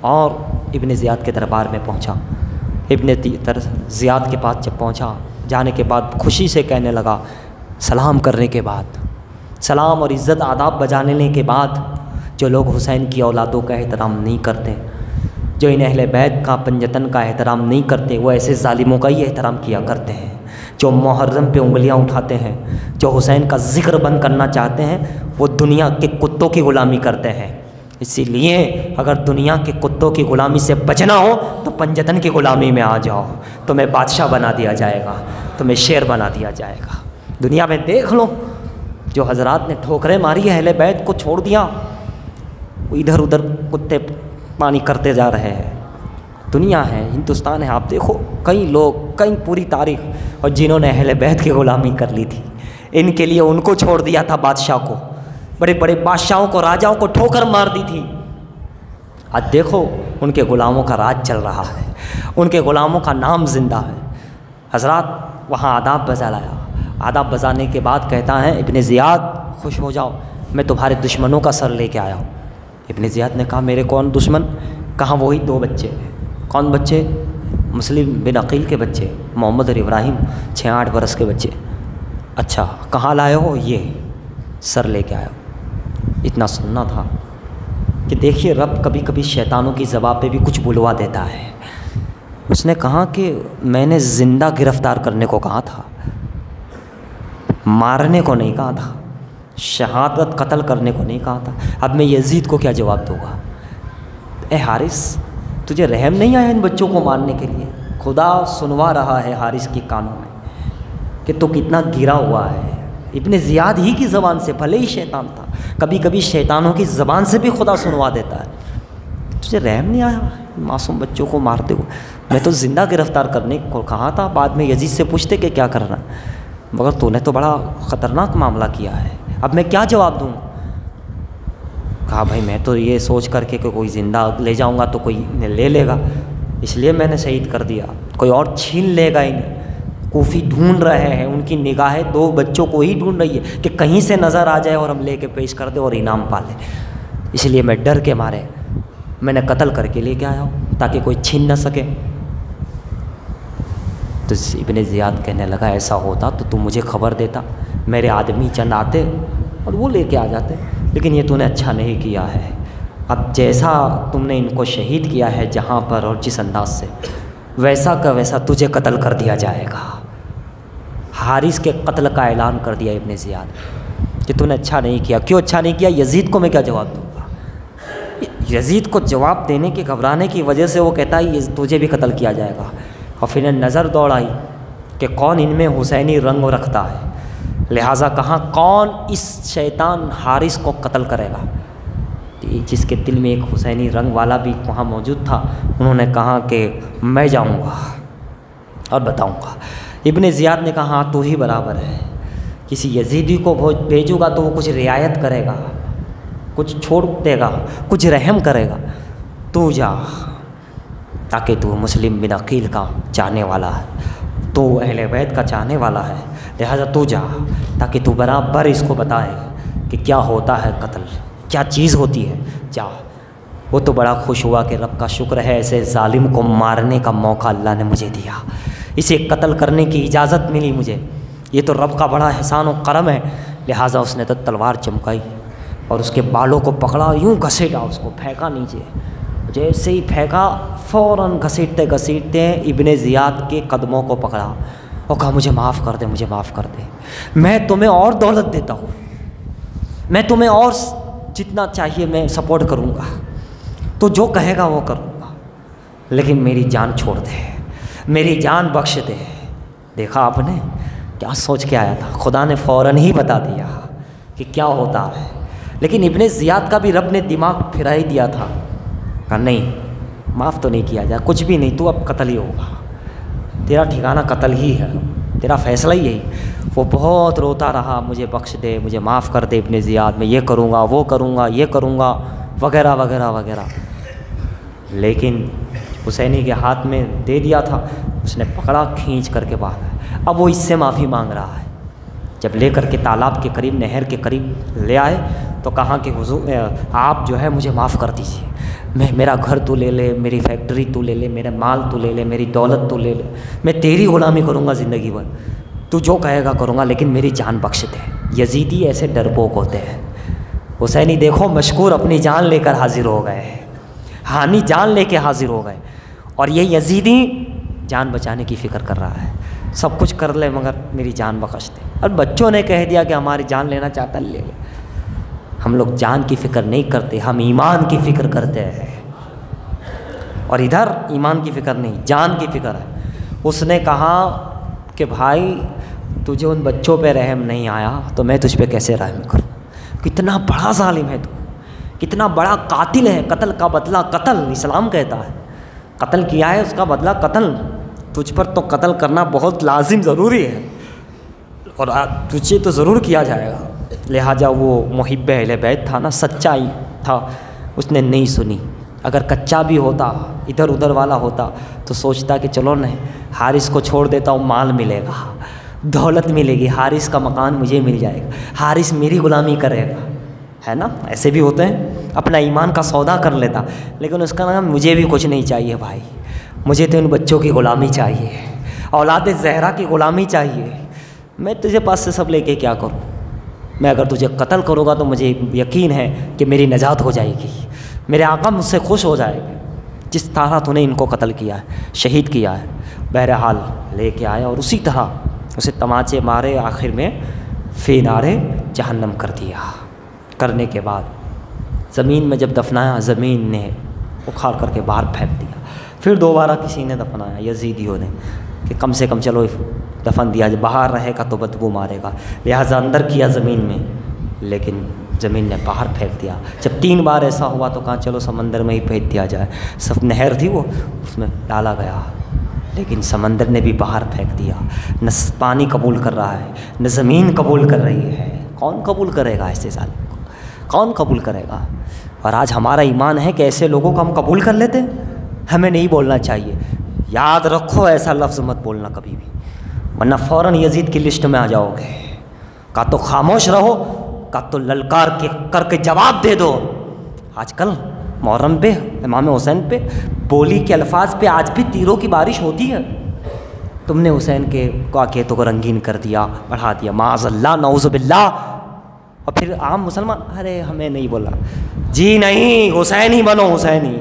اور ابن زیاد کے دربار میں پہنچا۔ ابن زیاد کے پاس جب پہنچا، جانے کے بعد خوشی سے کہنے لگا، سلام کرنے کے بعد، سلام اور عزت آداب بجانے کے بعد، جو لوگ حسین کی اولادوں کا احترام نہیں کرتے، جو ان اہل بیت کا پنجتن کا احترام نہیں کرتے، وہ ایسے ظالموں کا ہی احترام کیا کرتے ہیں۔ جو محرم پہ انگلیاں اٹھاتے ہیں، جو حسین کا ذکر بند کرنا چاہتے ہیں، وہ دنیا کے کتوں کی غلامی کرتے ہیں۔ اسی لیے اگر دنیا کے کتوں کی غلامی سے بچنا ہو تو پنجتن کی غلامی میں آ جاؤ، تمہیں بادشاہ بنا دیا جائے گا، تمہیں شیر بنا دیا جائے گا۔ دنیا میں دیکھ لو، جو حضرات نے ٹھوکریں ماری اہل بیت کو چھوڑ دیا، ادھر ادھر کتے پانی کرتے جا رہے ہیں۔ دنیا ہے، ہندوستان ہے، آپ دیکھو کئی لوگ، کئی پوری تاریخ، اور جنہوں نے اہل بیت کی غلامی کر لی تھی، ان کے لیے ان کو چھوڑ دیا تھا بادشاہ کو، بڑے بڑے بادشاہوں کو، راجاؤں کو ٹھوکر مار دی تھی۔ آج دیکھو ان کے غلاموں کا راج چل رہا ہے، ان کے غلاموں کا نام زندہ ہے۔ حضرات وہاں آداب بجا لایا، آداب بجانے کے بعد کہتا ہے ابن زیاد خوش ہو جاؤ، میں تمہارے دشمنوں کا سر لے کے آیا ہوں۔ ابن زیاد نے کہا میرے کون دشمن؟ کہا وہی 2 بچے۔ کون بچے؟ مسلم بن عقیل کے بچے، محمد اور ابراہیم، 6-8 برس کے بچے۔ اچھا کہاں لائے ہو؟ یہ سر لے کے آیا ہو۔ اتنا سننا تھا کہ دیکھیے رب کبھی کبھی شیطانوں کی زبان پہ بھی کچھ بلوا دیتا ہے۔ اس نے کہا کہ میں نے زندہ گرفتار کرنے کو کہا تھا، مارنے کو نہیں کہا تھا، شہادت قتل کرنے کو نہیں کہا تھا۔ اب میں یزید کو کیا جواب دوں گا؟ اے حارث تجھے رحم نہیں آیا ان بچوں کو مارنے کے لیے؟ خدا سنوا رہا ہے حارث کے کانوں میں کہ تو کتنا گرا ہوا ہے۔ ابن زیاد ہی کی زبان سے، بھلے ہی شیطان تھا، کبھی کبھی شیطانوں کی زبان سے بھی خدا سنوا دیتا ہے۔ تجھے رحم نہیں آیا معصوم بچوں کو مارتے ہوئے؟ میں تو زندہ گرفتار کرنے کو کہا تھا، بعد میں یزید سے پوچھتے کہ کیا کرنا، مگر تو نے تو بڑا خطرناک معاملہ کیا ہے، اب میں کیا جواب دوں؟ کہا بھائی میں تو یہ سوچ کر کے کہ کوئی زندہ لے جاؤں گا تو کوئی لے لے گا، اس لیے میں نے شہید کر دیا، کوئی اور چھین لے گا انہیں۔ کوفی ڈھونڈ رہے ہیں، ان کی نگاہیں 2 بچوں کو ہی ڈھونڈ رہی ہے کہ کہیں سے نظر آ جائے اور ہم لے کے پیش کر دیں اور انعام پا لیں۔ اس لیے میں ڈر کے مارے میں نے قتل کر کے لے کے آیا ہوں تاکہ کوئی چھین نہ سکے۔ تو ابن زیاد کہنے لگا ایسا ہوتا تو تم مجھے خبر دیتا، میرے آدمی چند آتے اور وہ لے کے آ جاتے، لیکن یہ تو نے اچھا نہیں کیا ہے۔ اب جیسا تم نے ان کو شہید کیا ہے جہاں پر اور جس انداز سے، ویسا کا ویسا تجھے قتل کر دیا جائے گا۔ حارث کے قتل کا اعلان کر دیا ابن زیاد کہ تو نے اچھا نہیں کیا۔ کیوں اچھا نہیں کیا؟ یزید کو میں کیا جواب دوں گا؟ یزید کو جواب دینے کے گھبرانے کی وجہ سے وہ کہتا ہے تجھے بھی قتل کیا جائے گا، اور پھر نظر دوڑائی کہ کون ان میں حسینی رنگ رکھتا ہے، لہٰذا کہاں کون اس شیطان حارث کو قتل کرے گا، جس کے دل میں ایک حسینی رنگ والا بھی وہاں موجود تھا۔ انہوں نے کہا کہ میں جاؤں گا اور بتاؤں گا۔ ابن زیاد نے کہا ہاں تو ہی برابر ہے، کسی یزیدی کو بھیجوں گا تو وہ کچھ رعایت کرے گا، کچھ چھوڑ دے گا، کچھ رحم کرے گا، تو جا، تاکہ تو مسلم بن عقیل کا چاہنے والا ہے، تو اہل بیت کا چاہنے والا ہے، لہذا تو جا تاکہ تو برابر اس کو بتائے کہ کیا ہوتا ہے قتل، کیا چیز ہوتی ہے، جا۔ وہ تو بڑا خوش ہوا کہ رب کا شکر ہے ایسے ظالم کو مارنے کا موقع اللہ نے مجھے دیا، اسے قتل کرنے کی اجازت ملی مجھے، یہ تو رب کا بڑا احسان و کرم ہے۔ لہٰذا اس نے تو تلوار چمکائی اور اس کے بالوں کو پکڑا، یوں گھسیٹا، اس کو پھینکا نیچے، جیسے ہی پھینکا فوراً گھسیٹتے گھسیٹتے ابن زیاد کے قدموں کو پکڑا اور کہا مجھے معاف کر دے، مجھے معاف کر دے، میں تمہیں اور دولت دیتا ہوں، میں تمہیں اور جتنا چاہیے میں سپورٹ کروں گا، تو جو کہے گا وہ کروں گا، لیکن میری جان چھوڑ دے، میری جان بخش دے۔ دیکھا آپ نے کیا سوچ کے آیا تھا، خدا نے فوراً ہی بتا دیا کہ کیا ہوتا ہے۔ لیکن ابن زیاد کا بھی رب نے دماغ پھرا ہی دیا تھا، کہا نہیں معاف تو نہیں کیا جائے، کچھ بھی نہیں، تو اب قتل ہی ہوگا، تیرا ٹھکانہ قتل ہی ہے، تیرا فیصلہ ہی یہی۔ وہ بہت روتا رہا، مجھے بخش دے، مجھے معاف کر دے ابن زیاد، میں یہ کروں گا، وہ کروں گا، یہ کروں گا، وغیرہ وغیرہ وغیرہ۔ لیکن حسینی کے ہاتھ میں دے دیا تھا، اس نے پکڑا، کھینچ کر کے باہر آیا۔ اب وہ اس سے معافی مانگ رہا ہے۔ جب لے کر کے تالاب کے قریب، نہر کے قریب لے آئے تو کہا کہ حضور آپ جو ہے مجھے معاف کر دیجیے، میرا گھر تو لے لے، میری فیکٹری تو لے لے، میرا مال تو لے لے، میری دولت تو لے لے، میں تیری غلامی کروں گا زندگی بھر، تو جو کہے گا کروں گا، لیکن میری جان بخش دے۔ یزیدی ایسے ڈرپوک ہوتے ہیں۔ حسینی دیکھو مشکور اپنی جان لے کر حاضر ہو گئے، ہانی جان لے کے حاضر ہو گئے، اور یہ یزیدی جان بچانے کی فکر کر رہا ہے، سب کچھ کر لے مگر میری جان بخش دے۔ اور بچوں نے کہہ دیا کہ ہماری جان لینا چاہتا ہے لے لے۔ ہم لوگ جان کی فکر نہیں کرتے، ہم ایمان کی فکر کرتے ہیں، اور ادھر ایمان کی فکر نہیں، جان کی فکر ہے۔ اس نے کہا کہ بھائی تجھے ان بچوں پہ رحم نہیں آیا تو میں تجھ پہ کیسے رحم کروں؟ کتنا بڑا ظالم ہے تو، کتنا بڑا قاتل ہے، قتل کا بدلہ قتل، اسلام کہتا ہے قتل کیا ہے اس کا بدلہ قتل، تجھ پر تو قتل کرنا بہت لازم ضروری ہے، اور تجھے تو ضرور کیا جائے گا۔ لہٰذا وہ محب اہل بیت تھا نا، سچائی تھا، اس نے نہیں سنی۔ اگر کچا بھی ہوتا، ادھر ادھر والا ہوتا تو سوچتا کہ چلو نہیں، حارث کو چھوڑ دیتا ہوں، مال ملے گا، دولت ملے گی، حارث کا مکان مجھے مل جائے گا، حارث میری غلامی کرے گا، ہے نا، ایسے بھی ہوتے ہیں، اپنا ایمان کا سودا کر لیتا۔ لیکن اس کا نام مجھے بھی کچھ نہیں چاہیے بھائی، مجھے تو ان بچوں کی غلامی چاہیے، اولاد زہرا کی غلامی چاہیے، میں تجھے پاس سے سب لے کے کیا کروں؟ میں اگر تجھے قتل کروں گا تو مجھے یقین ہے کہ میری نجات ہو جائے گی، میرے آقا مجھ سے خوش ہو جائے گے، جس طرح تو نے ان کو قتل کیا ہے، شہید کیا ہے۔ بہرحال لے کے آئے اور اسی طرح اسے تماچے مارے، آخر میں فی نارے جہنم کر دیا۔ کرنے کے بعد زمین میں جب دفنایا، زمین نے اکھاڑ کر کے باہر پھینک دیا۔ پھر دوبارہ کسی نے دفنایا، یزیدیوں نے، کہ کم سے کم چلو دفن دیا، باہر رہے گا تو بدبو مارے گا، لہٰذا اندر کیا زمین میں، لیکن زمین نے باہر پھینک دیا۔ جب 3 بار ایسا ہوا تو کہا چلو سمندر میں ہی پھینک دیا جائے، سب نہر تھی وہ، اس میں ڈالا گیا، لیکن سمندر نے بھی باہر پھینک دیا۔ نہ پانی قبول کر رہا ہے، نہ زمین قبول کر رہی ہے۔ کون قبول کرے گا ایسے ظالم کو؟ کون قبول کرے گا؟ اور آج ہمارا ایمان ہے کہ ایسے لوگوں کو ہم قبول کر لیتے ہیں؟ ہمیں نہیں بولنا چاہیے، یاد رکھو ایسا لفظ مت بولنا کبھی بھی، ورنہ فوراً یزید کی لسٹ میں آ جاؤ گے۔ کا تو خاموش رہو، کا تو للکار کے کر کے جواب دے دو۔ آج کل محرم پہ، امام حسین پہ بولی کے الفاظ پہ آج بھی تیروں کی بارش ہوتی ہے۔ تم نے حسین کے واقعتوں کو رنگین کر دیا، بڑھا دیا، معاذ اللہ، نعوذ باللہ، اور پھر عام مسلمان ارے ہمیں نہیں بولا، جی نہیں، حسینی بنو، حسینی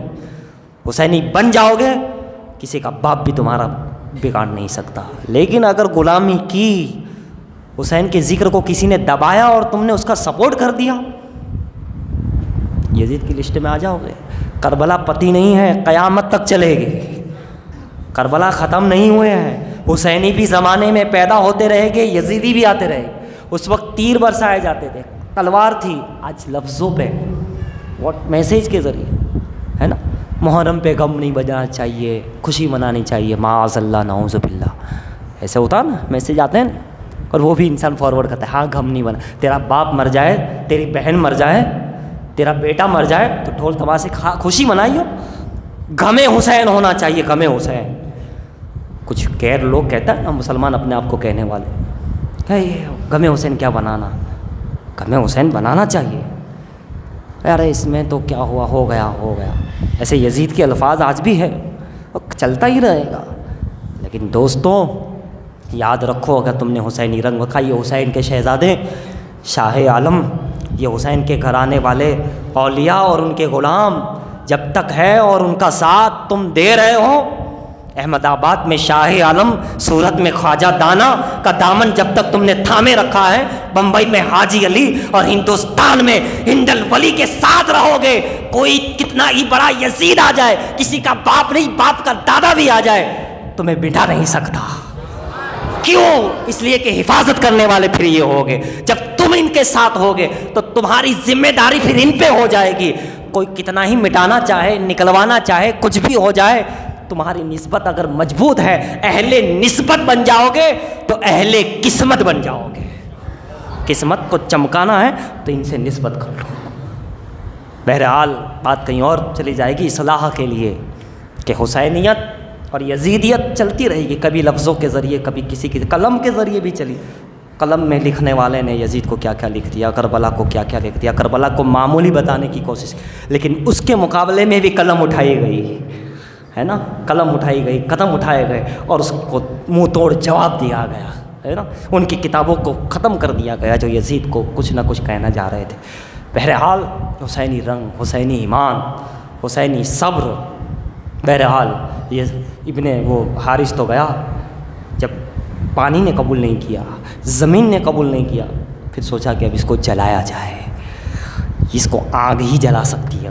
حسینی بن جاؤ گے، کسی کا باپ بھی تمہارا بگاڑ نہیں سکتا۔ لیکن اگر غلامی کی، حسین کے ذکر کو کسی نے دبایا اور تم نے اس کا سپورٹ کر دیا، یزید کی لسٹ میں آ جاؤ گے۔ کربلا پتی نہیں ہے، قیامت تک چلے گی، کربلا ختم نہیں ہوئے ہیں، حسینی بھی زمانے میں پیدا ہوتے رہے گے، یزیدی بھی آتے رہے۔ اس وقت تیر برسائے جاتے تھے، تلوار تھی، آج لفظوں پہ، واٹ میسیج کے ذریعے، ہے نا۔ محرم پہ غم نہیں بجانا چاہیے، خوشی منانی چاہیے، معاذ اللہ، نعوذ باللہ، ایسے ہوتا نا، میسیج آتے ہیں نا، اور وہ بھی انسان فارورڈ کرتا ہے، ہاں غم نہیں بنا، تیرا باپ مر جائے، تیری بہن مر جائے، تیرا بیٹا مر جائے تو ڈھول تماشے خوشی منائیو، غم حسین ہونا چاہیے، غم حسین۔ کچھ غیر لوگ کہتا ہے نا، مسلمان اپنے آپ کو کہنے والے، کہ یہ غم حسین کیا بنانا، غم حسین بنانا چاہیے۔ ارے اس میں تو کیا ہوا، ہو گیا ہو گیا. ایسے یزید کے الفاظ آج بھی ہے اور چلتا ہی رہے گا. لیکن دوستوں یاد رکھو، اگر تم نے حسینی رنگ رکھا، یہ حسین کے شہزادے شاہ عالم، یہ حسین کے گھرانے والے اولیاء اور ان کے غلام جب تک ہے اور ان کا ساتھ تم دے رہے ہو، احمد آباد میں شاہ عالم، سورت میں خواجہ دانا کا دامن جب تک تم نے تھامے رکھا ہے، بمبئی میں حاجی علی اور ہندوستان میں ہند الولی کے ساتھ رہو گے. کوئی کتنا ہی بڑا یزید آ جائے، کسی کا باپ نہیں، باپ کا دادا بھی آ جائے، تمہیں بٹھا نہیں سکتا. کیوں؟ اس لیے کہ حفاظت کرنے والے پھر یہ ہوگے. جب تم ان کے ساتھ ہوگے تو تمہاری ذمہ داری پھر ان پہ ہو جائے گی. کوئی کتنا ہی مٹانا چاہے، نکلوانا چاہے، کچھ بھی ہو جائے، تمہاری نسبت اگر مضبوط ہے، اہل نسبت بن جاؤ گے تو اہل قسمت بن جاؤ گے. قسمت کو چمکانا ہے تو ان سے نسبت کر لو. بہرحال بات کہیں اور چلی جائے گی اصلاح کے لیے کہ حسینیت اور یزیدیت چلتی رہے گی، کبھی لفظوں کے ذریعے، کبھی کسی کے قلم کے ذریعے بھی چلی. قلم میں لکھنے والے نے یزید کو کیا کیا لکھ دیا، کربلا کو کیا کیا لکھ دیا، کربلا کو معمولی بتانے کی کوشش، لیکن اس کے مقابلے میں بھی قلم اٹھائی گئی ہے نا، قلم اٹھائی گئی، قدم اٹھائے گئے اور اس کو منہ توڑ جواب دیا گیا ہے نا. ان کی کتابوں کو ختم کر دیا گیا جو یزید کو کچھ نہ کچھ کہنا جا رہے تھے. بہرحال حسینی رنگ، حسینی ایمان، حسینی صبر. بہرحال یہ ابن وہ حارث تو گیا، جب پانی نے قبول نہیں کیا، زمین نے قبول نہیں کیا، پھر سوچا کہ اب اس کو جلایا جائے، اس کو آگ ہی جلا سکتی ہے.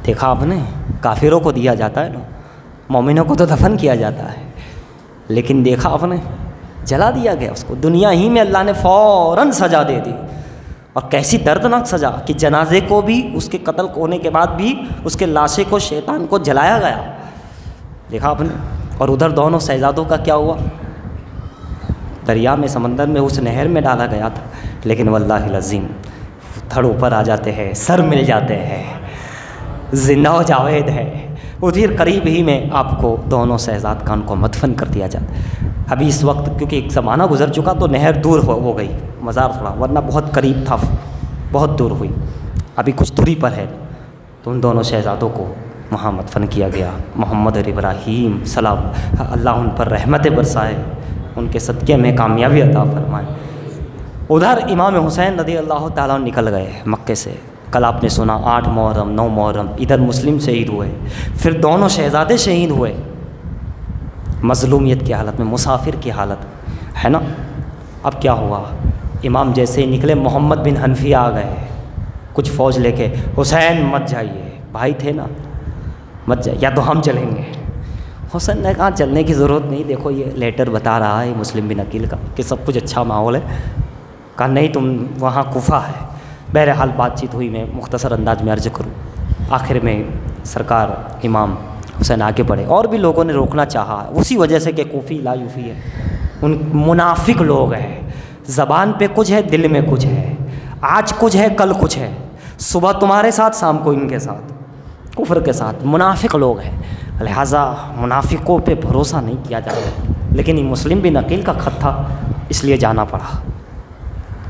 دیکھا آپ نے، کافروں کو دیا جاتا ہے نا، مومنوں کو تو دفن کیا جاتا ہے، لیکن دیکھا آپ نے جلا دیا گیا اس کو. دنیا ہی میں اللہ نے فوراً سزا دے دی، اور کیسی دردناک سزا کہ جنازے کو بھی، اس کے قتل ہونے کے بعد بھی اس کے لاشے کو، شیطان کو جلایا گیا. دیکھا آپ نے. اور ادھر دونوں شہزادوں کا کیا ہوا؟ دریا میں، سمندر میں، اس نہر میں ڈالا گیا تھا، لیکن واللہ العظیم دھڑ اوپر آ جاتے ہیں، سر مل جاتے ہیں، زندہ و جاوید ہے. ادھر قریب ہی میں آپ کو دونوں شہزادگان کو مدفن کر دیا جاتا ہے. ابھی اس وقت کیونکہ ایک زمانہ گزر چکا تو نہر دور ہو گئی، مزار تھوڑا، ورنہ بہت قریب تھا، بہت دور ہوئی، ابھی کچھ دوری پر ہے. تو ان دونوں شہزادوں کو وہاں مدفن کیا گیا. محمد ابراہیم سلام اللہ ان پر رحمت برسائے، ان کے صدقے میں کامیابی عطا فرمائے. ادھر امام حسین رضی اللہ تعالیٰ نکل گئے مکے سے. کل آپ نے سنا 8 محرم 9 محرم، ادھر مسلم شہید ہوئے، پھر دونوں شہزادے شہید ہوئے مظلومیت کی حالت میں، مسافر کی حالت ہے نا. اب کیا ہوا؟ امام جیسے ہی نکلے، محمد بن حنفیہ آ گئے کچھ فوج لے کے. حسین مت جائیے، بھائی تھے نا، مت جائیے، یا تو ہم چلیں گے. حسین نے کہا چلنے کی ضرورت نہیں، دیکھو یہ لیٹر بتا رہا ہے مسلم بن عقیل کا کہ سب کچھ اچھا ماحول ہے. کہا نہیں، تم وہاں کوفہ ہے. بہرحال بات چیت ہوئی، میں مختصر انداز میں عرض کروں. آخر میں سرکار امام حسین آگے بڑھے، اور بھی لوگوں نے روکنا چاہا اسی وجہ سے کہ کوفی لا یوفی ہے، ان منافق لوگ ہیں، زبان پہ کچھ ہے، دل میں کچھ ہے، آج کچھ ہے، کل کچھ ہے، صبح تمہارے ساتھ، شام کو ان کے ساتھ، کفر کے ساتھ. منافق لوگ ہیں، لہٰذا منافقوں پہ بھروسہ نہیں کیا جاتا. لیکن یہ مسلم بن عقیل کا خط تھا، اس لیے جانا پڑا.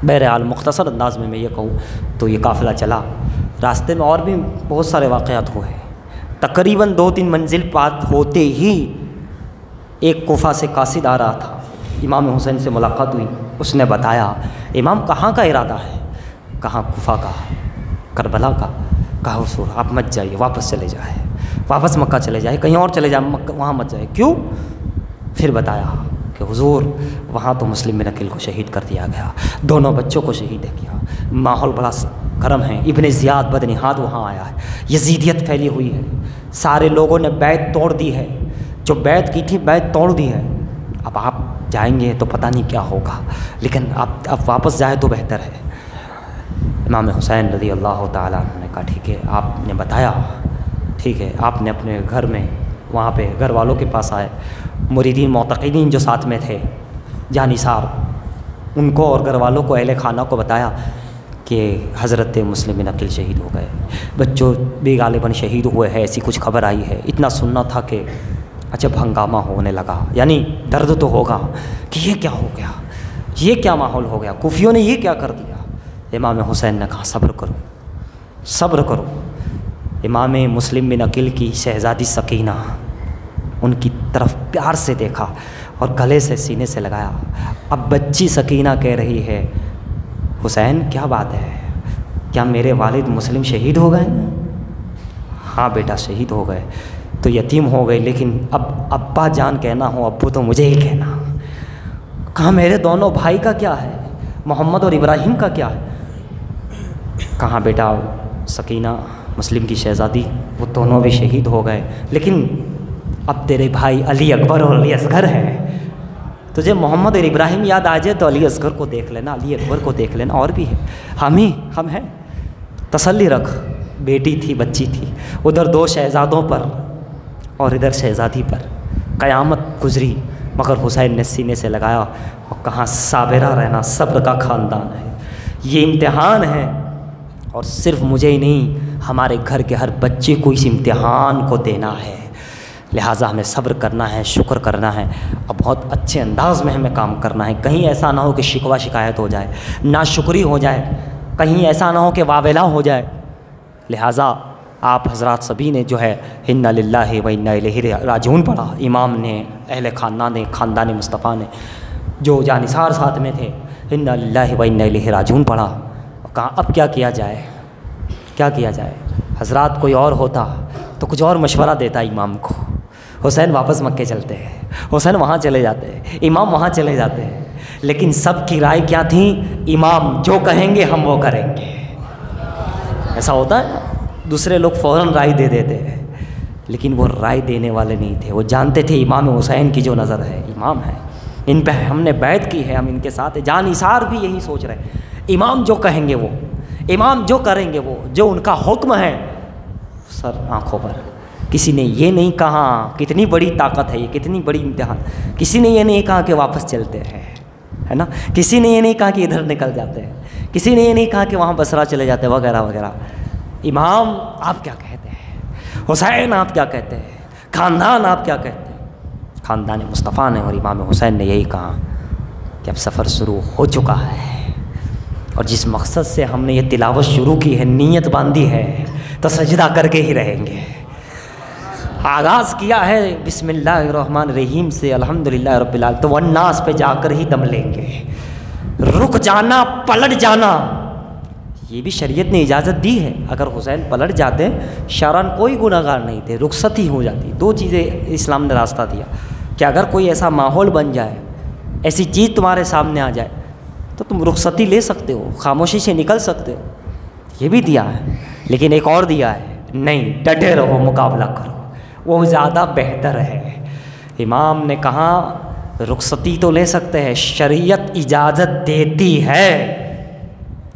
بہرحال مختصر انداز میں یہ کہوں تو یہ قافلہ چلا. راستے میں اور بھی بہت سارے واقعات ہوئے. تقریباً 2-3 منزل بات ہوتے ہی ایک کوفہ سے قاصد آ رہا تھا، امام حسین سے ملاقات ہوئی. اس نے بتایا امام کہاں کا ارادہ ہے؟ کہاں کوفہ کا، کربلا کا. کہا حضور آپ مت جائیے، واپس چلے جائے، واپس مکہ چلے جائے، کہیں اور چلے جائے، وہاں مت جائے. کیوں؟ پھر بتایا کہ حضور وہاں تو مسلم بن عقیل کو شہید کر دیا گیا، دونوں بچوں کو شہید کیا، ماحول بڑا گرم ہے. ابن زیاد بدنہاد وہاں آیا ہے، یزیدیت پھیلی ہوئی ہے، سارے لوگوں نے بیعت توڑ دی ہے، جو بیعت کی تھی بیعت توڑ دی ہے. اب آپ جائیں گے تو پتہ نہیں کیا ہوگا، لیکن آپ واپس جائے تو بہتر ہے. امام حسین رضی اللہ تعالیٰ عنہ نے کہا ٹھیک ہے، آپ نے بتایا ٹھیک ہے. آپ نے اپنے گھر میں وہاں پہ گھر والوں کے پاس آئے، مریدین معتقدین جو ساتھ میں تھے جانثار، ان کو اور گھر والوں کو، اہل خانہ کو بتایا کہ حضرت مسلم بن عقیل شہید ہو گئے، بچوں بھی غالباً شہید ہوئے ہیں، ایسی کچھ خبر آئی ہے. اتنا سننا تھا کہ اچھا ہنگامہ ہونے لگا، یعنی درد تو ہوگا کہ یہ کیا ہو گیا، یہ کیا ماحول ہو گیا، کوفیوں نے یہ کیا کر دیا. امام حسین نے کہا صبر کرو، صبر کرو۔ امام مسلم بن عقیل کی شہزادی سکینہ، ان کی طرف پیار سے دیکھا اور گلے سے سینے سے لگایا۔ اب بچی سکینہ کہہ رہی ہے حسین کیا بات ہے، کیا میرے والد مسلم شہید ہو گئے؟ ہاں بیٹا شہید ہو گئے تو یتیم ہو گئے، لیکن اب ابا جان کہنا ہو ابو تو مجھے ہی کہنا۔ کہاں میرے دونوں بھائی کا کیا ہے، محمد اور ابراہیم کا کیا ہے؟ کہاں بیٹا سکینہ مسلم کی شہزادی وہ دونوں بھی شہید ہو گئے، لیکن اب تیرے بھائی علی اکبر اور علی اصغر ہیں، تجھے محمد اور ابراہیم یاد آ جائے تو علی اصغر کو دیکھ لینا، علی اکبر کو دیکھ لینا، اور بھی ہے، ہم ہیں، تسلی رکھ۔ بیٹی تھی بچی تھی، ادھر 2 شہزادوں پر اور ادھر شہزادی پر قیامت گزری، مگر حسین نے سینے سے لگایا اور کہاں صابرہ رہنا صبر کا خاندان ہے، یہ امتحان ہے اور صرف مجھے ہی نہیں ہمارے گھر کے ہر بچے کو اس امتحان کو دینا ہے، لہٰذا ہمیں صبر کرنا ہے، شکر کرنا ہے اور بہت اچھے انداز میں ہمیں کام کرنا ہے۔ کہیں ایسا نہ ہو کہ شکوہ شکایت ہو جائے، ناشکری ہو جائے، کہیں ایسا نہ ہو کہ واویلا ہو جائے۔ لہٰذا آپ حضرات سبھی نے جو ہے انا للہ و انا الیہ راجعون پڑھا، امام نے، اہل خاندان نے، خاندان مصطفیٰ نے، جو جانثار ساتھ میں تھے، انا للہ و انا الیہ راجعون پڑھا۔ کہاں اب کیا کیا جائے، کیا کیا جائے؟ حضرات کوئی اور ہوتا تو کچھ اور مشورہ دیتا امام کو، حسین واپس مکے چلتے ہیں، حسین وہاں چلے جاتے ہیں، امام وہاں چلے جاتے ہیں، لیکن سب کی رائے کیا تھی؟ امام جو کہیں گے ہم وہ کریں گے۔ ایسا ہوتا ہے نا، دوسرے لوگ فوراً رائے دے دیتے ہیں، لیکن وہ رائے دینے والے نہیں تھے، وہ جانتے تھے امام حسین کی جو نظر ہے، امام ہے، ان پہ ہم نے بیعت کی ہے، ہم ان کے ساتھ ہیں۔ جان نثار بھی یہی سوچ رہے ہیں، امام جو کہیں گے وہ، امام جو کریں گے وہ، جو ان کا حکم ہے سر آنکھوں پر۔ کسی نے یہ نہیں کہا کتنی بڑی طاقت ہے یہ، کتنی بڑی امتحان، کسی نے یہ نہیں کہا کہ واپس چلتے ہیں، ہے نا، کسی نے یہ نہیں کہا کہ ادھر نکل جاتے ہیں، کسی نے یہ نہیں کہا کہ وہاں بصرہ چلے جاتے ہیں وغیرہ وغیرہ۔ امام آپ کیا کہتے ہیں، حسین آپ کیا کہتے ہیں، خاندان آپ کیا کہتے ہیں؟ خاندان مصطفیٰ نے اور امام حسین نے یہی کہا کہ اب سفر شروع ہو چکا ہے، اور جس مقصد سے ہم نے یہ تلاوت شروع کی ہے، نیت باندھی ہے، تو سجدہ کر کے ہی رہیں گے۔ آغاز کیا ہے بسم اللہ الرحمن الرحیم سے، الحمدللہ رب العالمین، تو والناس پہ جا کر ہی دم لیں گے۔ رک جانا، پلٹ جانا، یہ بھی شریعت نے اجازت دی ہے۔ اگر حسین پلٹ جاتے شرعاً کوئی گناہ گار نہیں تھے، رخصتی ہو جاتی۔ 2 چیزیں اسلام نے راستہ دیا کہ اگر کوئی ایسا ماحول بن جائے، ایسی چیز تمہارے سامنے آ جائے تو تم رخصتی لے سکتے ہو، خاموشی سے نکل سکتے ہو، یہ بھی دیا ہے۔ لیکن ایک اور دیا ہے، نہیں ڈٹے رہو، مقابلہ کرو، وہ زیادہ بہتر ہے۔ امام نے کہا رخصتی تو لے سکتے ہیں، شریعت اجازت دیتی ہے،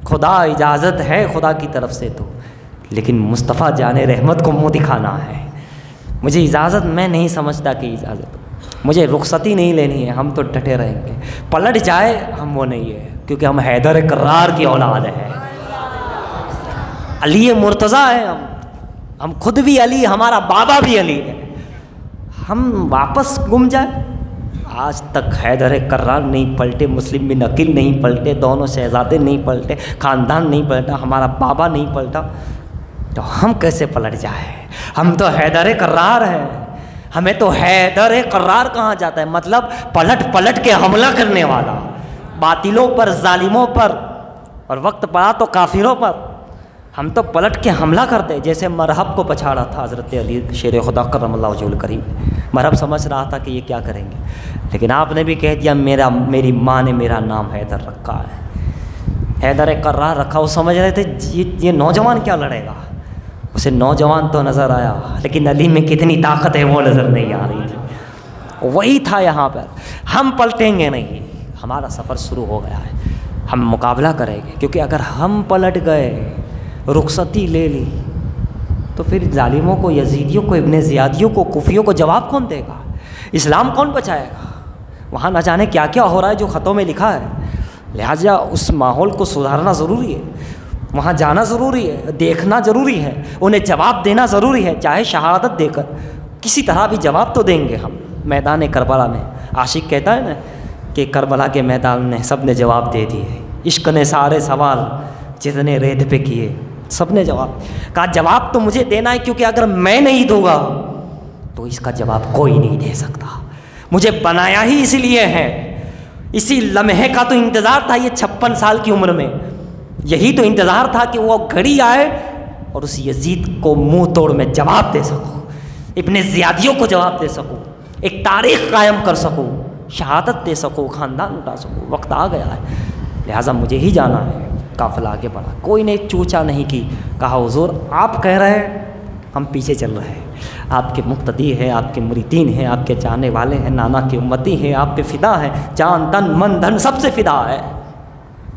خدا اجازت ہے خدا کی طرف سے، تو لیکن مصطفیٰ جان رحمت کو منہ دکھانا ہے۔ مجھے اجازت، میں نہیں سمجھتا کہ اجازت، مجھے رخصتی نہیں لینی ہے، ہم تو ڈٹے رہیں گے۔ پلٹ جائے ہم وہ نہیں ہے، کیونکہ ہم حیدر کرار کی اولاد ہیں، علی مرتضیٰ ہیں، ہم خود بھی علی، ہمارا بابا بھی علی ہے۔ ہم واپس گم جائیں؟ آج تک حیدر کرار نہیں پلٹے، مسلم بن عقیل نہیں پلٹے، دونوں شہزادے نہیں پلٹے، خاندان نہیں پلٹا، ہمارا بابا نہیں پلٹا، تو ہم کیسے پلٹ جائیں؟ ہم تو حیدر کرار ہیں، ہمیں تو حیدر کرار کہا جاتا ہے، مطلب پلٹ پلٹ کے حملہ کرنے والا، باطلوں پر، ظالموں پر، اور وقت پڑا تو کافروں پر ہم تو پلٹ کے حملہ کرتے، جیسے مرحب کو پچھاڑا تھا حضرت علی شیر خدا کرم اللہ وجہہ الکریم۔ مرحب سمجھ رہا تھا کہ یہ کیا کریں گے، لیکن آپ نے بھی کہہ دیا میری ماں نے میرا نام حیدر رکھا ہے، حیدر کرار رکھا۔ وہ سمجھ رہے تھے یہ نوجوان کیا لڑے گا، اسے نوجوان تو نظر آیا، لیکن علی میں کتنی طاقت ہے وہ نظر نہیں آ رہی تھی۔ وہی تھا یہاں پر، ہم پلٹیں گے نہیں، ہمارا سفر شروع ہو گیا ہے، ہم مقابلہ کریں گے، کیونکہ اگر ہم پلٹ گئے، رخصتی لے لی، تو پھر ظالموں کو، یزیدیوں کو، ابن زیادیوں کو، کوفیوں کو جواب کون دے گا؟ اسلام کون بچائے گا؟ وہاں نہ جانے کیا کیا ہو رہا ہے جو خطوں میں لکھا ہے۔ لہٰذا اس ماحول کو سدھارنا ضروری ہے، وہاں جانا ضروری ہے، دیکھنا ضروری ہے، انہیں جواب دینا ضروری ہے، چاہے شہادت دے کر کسی طرح بھی جواب تو دیں گے ہم۔ میدان کربلا میں عاشق کہتا ہے نا کہ کربلا کے میدان میں سب نے جواب دے دیے، عشق نے سارے سوال جتنے ریت پہ کیے سب نے جواب کہا جواب تو مجھے دینا ہے، کیونکہ اگر میں نہیں دوں گا تو اس کا جواب کوئی نہیں دے سکتا، مجھے بنایا ہی اسی لیے ہے، اسی لمحے کا تو انتظار تھا یہ 56 سال کی عمر میں، یہی تو انتظار تھا کہ وہ گھڑی آئے اور اس یزید کو منہ توڑ میں جواب دے سکوں، ابن زیادیوں کو جواب دے سکوں، ایک تاریخ قائم کر سکوں، شہادت دے سکوں، خاندان اٹھا سکوں۔ وقت آ گیا ہے، لہٰذا مجھے ہی جانا ہے۔ قافلہ آگے بڑھا، کوئی نے چوچا نہیں کی، کہا حضور آپ کہہ رہے ہیں، ہم پیچھے چل رہے ہیں، آپ کے مقتدی ہیں، آپ کے مریدین ہیں، آپ کے چاہنے والے ہیں، نانا کے امتی ہیں، آپ پہ فدا ہیں، جان تن من دھن سب سے فدا ہے،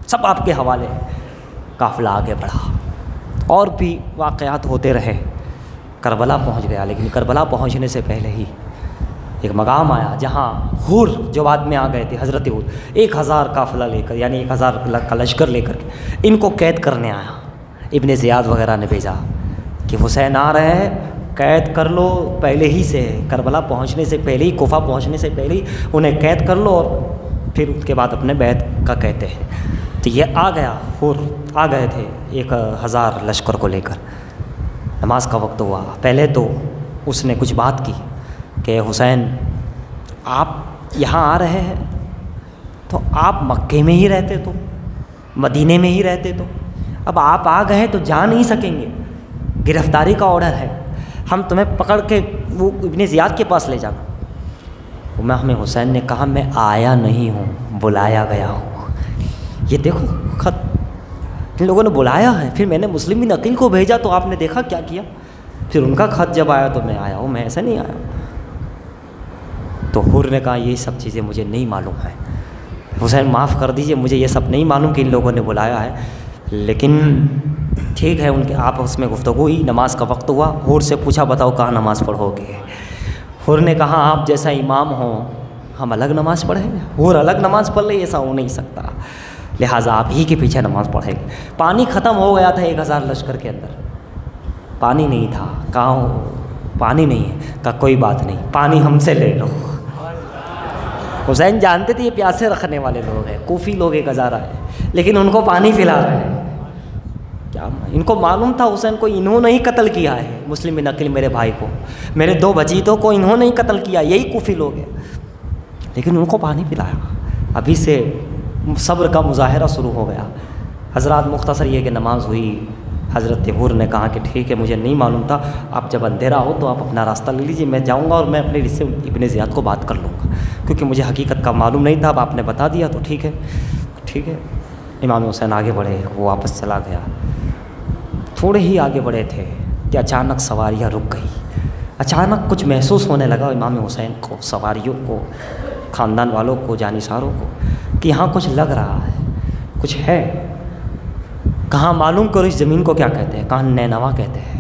سب آپ کے حوالے ہیں۔ قافلہ آگے بڑھا، اور بھی واقعات ہوتے رہے، کربلا پہنچ گیا، لیکن کربلا پہنچنے سے پہلے ہی ایک مقام آیا جہاں حور جو بعد میں آ گئے تھے، حضرت حور 1000 قافلہ لے کر، یعنی 1000 کا لشکر لے کر کے ان کو قید کرنے آیا۔ ابن زیاد وغیرہ نے بھیجا کہ حسین آ رہے ہیں، قید کر لو، پہلے ہی سے کربلا پہنچنے سے پہلے ہی، کوفہ پہنچنے سے پہلے ہی انہیں قید کر لو، اور پھر اس کے بعد اپنے بیعت کا کہتے ہیں۔ تو یہ آ گیا، حور آ گئے تھے 1000 لشکر کو لے کر۔ نماز کا وقت ہوا، پہلے تو اس نے کچھ بات کی کہ حسین آپ یہاں آ رہے ہیں تو آپ مکے میں ہی رہتے تو، مدینے میں ہی رہتے تو، اب آپ آ گئے تو جا نہیں سکیں گے، گرفتاری کا آرڈر ہے، ہم تمہیں پکڑ کے وہ ابن زیاد کے پاس لے جانا۔ ہمیں حسین نے کہا میں آیا نہیں ہوں، بلایا گیا ہوں۔ یہ دیکھو خط ان لوگوں نے بلایا ہے، پھر میں نے مسلم بن عقیل کو بھیجا تو آپ نے دیکھا کیا کیا، پھر ان کا خط جب آیا تو میں آیا ہوں، میں ایسے نہیں آیا ہوں۔ تو حور نے کہا یہ سب چیزیں مجھے نہیں معلوم ہے، حسین معاف کر دیجئے، مجھے یہ سب نہیں معلوم کہ ان لوگوں نے بلایا ہے، لیکن ٹھیک ہے۔ ان کے آپس میں گفتگو ہوئی، نماز کا وقت ہوا، حور سے پوچھا بتاؤ کہاں نماز پڑھو گے؟ حور نے کہا آپ جیسا امام ہو ہم الگ نماز پڑھیں گے، حور الگ نماز پڑھ لے ایسا ہو نہیں سکتا، لہٰذا آپ ہی کے پیچھے نماز پڑھیں گے۔ پانی ختم ہو گیا تھا 1000 لشکر کے اندر، پانی نہیں تھا، کہاں پانی نہیں ہے، کہا کوئی بات نہیں، پانی ہم سے لے لو۔ حسین جانتے تھے یہ پیاسے رکھنے والے لوگ ہیں، کوفی لوگ 1000 آئے، لیکن ان کو پانی پلا رہے ہیں، کیا ان کو معلوم تھا حسین کو انہوں نے ہی قتل کیا ہے، مسلم بن عقیل میرے بھائی کو، میرے 2 بچیتوں کو انہوں نے ہی قتل کیا، یہی کوفی لوگ ہیں، لیکن ان کو پانی پلایا۔ ابھی سے صبر کا مظاہرہ شروع ہو گیا۔ حضرات مختصر یہ کہ نماز ہوئی، حضرت حور نے کہا کہ ٹھیک ہے مجھے نہیں معلوم تھا، آپ جب اندھیرا ہو تو آپ اپنا راستہ لے لیجیے، میں جاؤں گا اور میں اپنے رشتے ابن زیاد کو بات کر لوں گا، کیونکہ مجھے حقیقت کا معلوم نہیں تھا، اب آپ نے بتا دیا تو ٹھیک ہے ٹھیک ہے۔ امام حسین آگے بڑھے، وہ واپس چلا گیا۔ تھوڑے ہی آگے بڑھے تھے کہ اچانک سواریاں رک گئی، اچانک کچھ محسوس ہونے لگا امام حسین کو، سواریوں کو، خاندان والوں کو، جانثاروں کو، کہ یہاں کچھ لگ رہا ہے، کچھ ہے۔ کہاں معلوم کرو اس زمین کو کیا کہتے ہیں، کہاں نینوا کہتے ہیں،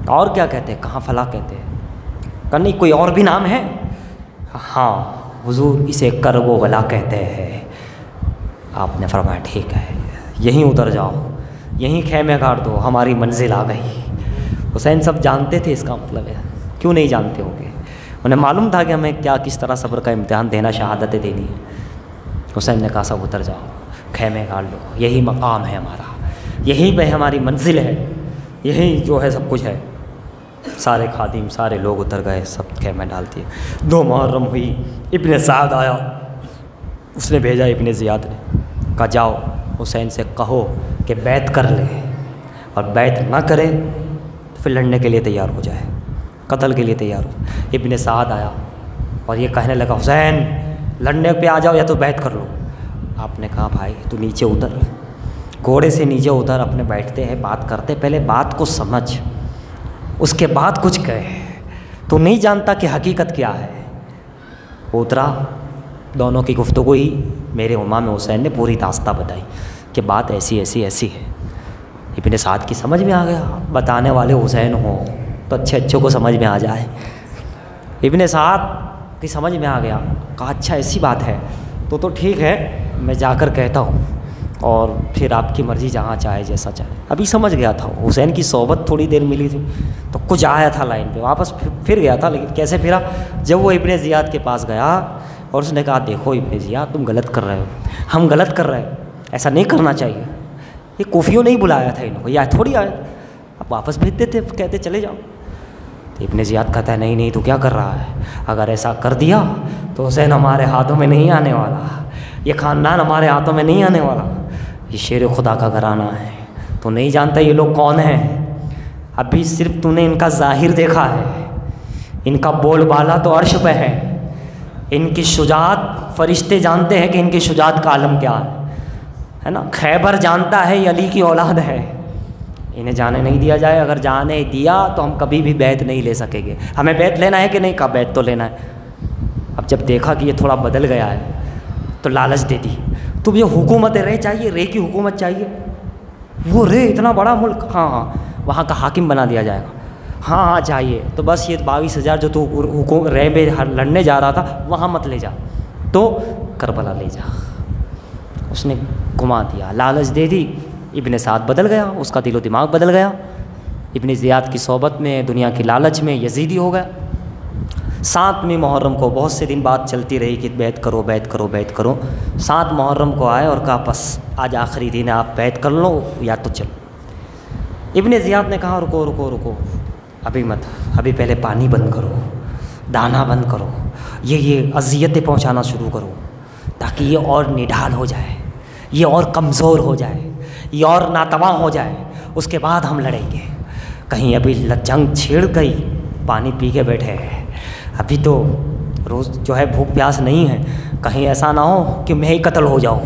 اور کیا کہتے ہیں، کہاں فلاں کہتے ہیں، کہ نہیں کوئی اور بھی نام ہے؟ ہاں حضور اسے کرب و بلا کہتے ہیں۔ آپ نے فرمایا ٹھیک ہے یہیں اتر جاؤ، یہیں خیمے گاڑ دو، ہماری منزل آ گئی۔ حسین سب جانتے تھے اس کا مطلب ہے، کیوں نہیں جانتے ہوں گے، انہیں معلوم تھا کہ ہمیں کیا کس طرح صبر کا امتحان دینا، شہادتیں دینی ہے۔ حسین نے کہا سب اتر جاؤ، خیمے گاڑ لو، یہی مقام ہے ہمارا، یہیں پہ ہماری منزل ہے، یہی جو ہے سب کچھ ہے۔ سارے خادم سارے لوگ اتر گئے، سب خیمے ڈال دیے۔ 2 محرم ہوئی، ابن سعد آیا، اس نے بھیجا ابن زیاد نے، کہا جاؤ حسین سے کہو کہ بیعت کر لے، اور بیعت نہ کرے تو پھر لڑنے کے لیے تیار ہو جائے، قتل کے لیے تیار ہو جائے۔ ابن سعد آیا اور یہ کہنے لگا حسین لڑنے پہ آ جاؤ یا تو بیعت کر لو۔ آپ نے کہا بھائی تو نیچے اتر، گھوڑے سے نیچے اتر، اپنے بیٹھتے ہیں بات کرتے، پہلے بات کو سمجھ، اس کے بعد کچھ کہے، تو نہیں جانتا کہ حقیقت کیا ہے۔ وہ اترا، دونوں کی گفتگو ہوئی، میرے امام حسین نے پوری داستہ بتائی کہ بات ایسی ایسی ایسی ہے۔ ابن سعد کی سمجھ میں آ گیا، بتانے والے حسین ہوں تو اچھے کو سمجھ میں آ جائے۔ ابن سعد کی سمجھ میں آ گیا، کہا اچھا ایسی بات ہے تو ٹھیک ہے، میں جا کر کہتا ہوں، اور پھر آپ کی مرضی جہاں چاہے جیسا چاہے۔ ابھی سمجھ گیا تھا، حسین کی صحبت تھوڑی دیر ملی تھی تو کچھ آیا تھا لائن پہ، واپس پھر گیا تھا، لیکن کیسے پھرا، جب وہ ابن زیاد کے پاس گیا اور اس نے کہا دیکھو ابن زیاد تم غلط کر رہے ہو، ہم غلط کر رہے ہیں، ایسا نہیں کرنا چاہیے، یہ کوفیوں نے ہی بلایا تھا ان کو، یہ تھوڑی آئے آپ واپس بھیج دیتے، کہتے چلے جاؤ۔ تو ابن زیاد کہتا ہے نہیں نہیں تو کیا کر رہا ہے، اگر ایسا کر دیا تو حسین ہمارے ہاتھوں میں نہیں آنے والا، یہ خاندان ہمارے ہاتھوں میں نہیں آنے والا، یہ شیر خدا کا گھرانہ ہے، تو نہیں جانتا یہ لوگ کون ہیں، ابھی صرف تو نے ان کا ظاہر دیکھا ہے، ان کا بول بالا تو عرش پہ ہے، ان کی شجاعت فرشتے جانتے ہیں کہ ان کی شجاعت کا عالم کیا ہے نا، خیبر جانتا ہے یہ علی کی اولاد ہے، انہیں جانے نہیں دیا جائے، اگر جانے دیا تو ہم کبھی بھی بیعت نہیں لے سکیں گے، ہمیں بیعت لینا ہے کہ نہیں، کہا بیعت تو لینا ہے۔ اب جب دیکھا کہ یہ تھوڑا بدل گیا ہے تو لالچ دے دی، تم یہ حکومت رے چاہیے، رے کی حکومت چاہیے، وہ رے اتنا بڑا ملک، ہاں ہاں وہاں کا حاکم بنا دیا جائے گا، ہاں ہاں چاہیے، تو بس یہ 22,000 جو تو رے میں لڑنے جا رہا تھا وہاں مت لے جا، تو کربلا لے جا۔ اس نے گھما دیا، لالچ دے دی، ابن سعد بدل گیا، اس کا دل و دماغ بدل گیا، ابن زیاد کی صحبت میں، دنیا کی لالچ میں یزیدی ہو گیا۔ 7ویں محرم کو بہت سے دن بات چلتی رہی کہ بیعت کرو بیعت کرو بیعت کرو، 7 محرم کو آئے اور کہا بس آج آخری دن ہے، آپ بیعت کر لو یا تو چلو۔ ابن زیاد نے کہا رکو رکو رکو، ابھی مت، ابھی پہلے پانی بند کرو، دانا بند کرو، یہ اذیتیں پہنچانا شروع کرو تاکہ یہ اور نڈھال ہو جائے، یہ اور کمزور ہو جائے، یہ اور ناتواں ہو جائے، اس کے بعد ہم لڑیں گے۔ کہیں ابھی جنگ چھڑ گئی، پانی پی کے بیٹھے ہیں، ابھی تو روز جو ہے بھوک پیاس نہیں ہے، کہیں ایسا نہ ہو کہ میں ہی قتل ہو جاؤں،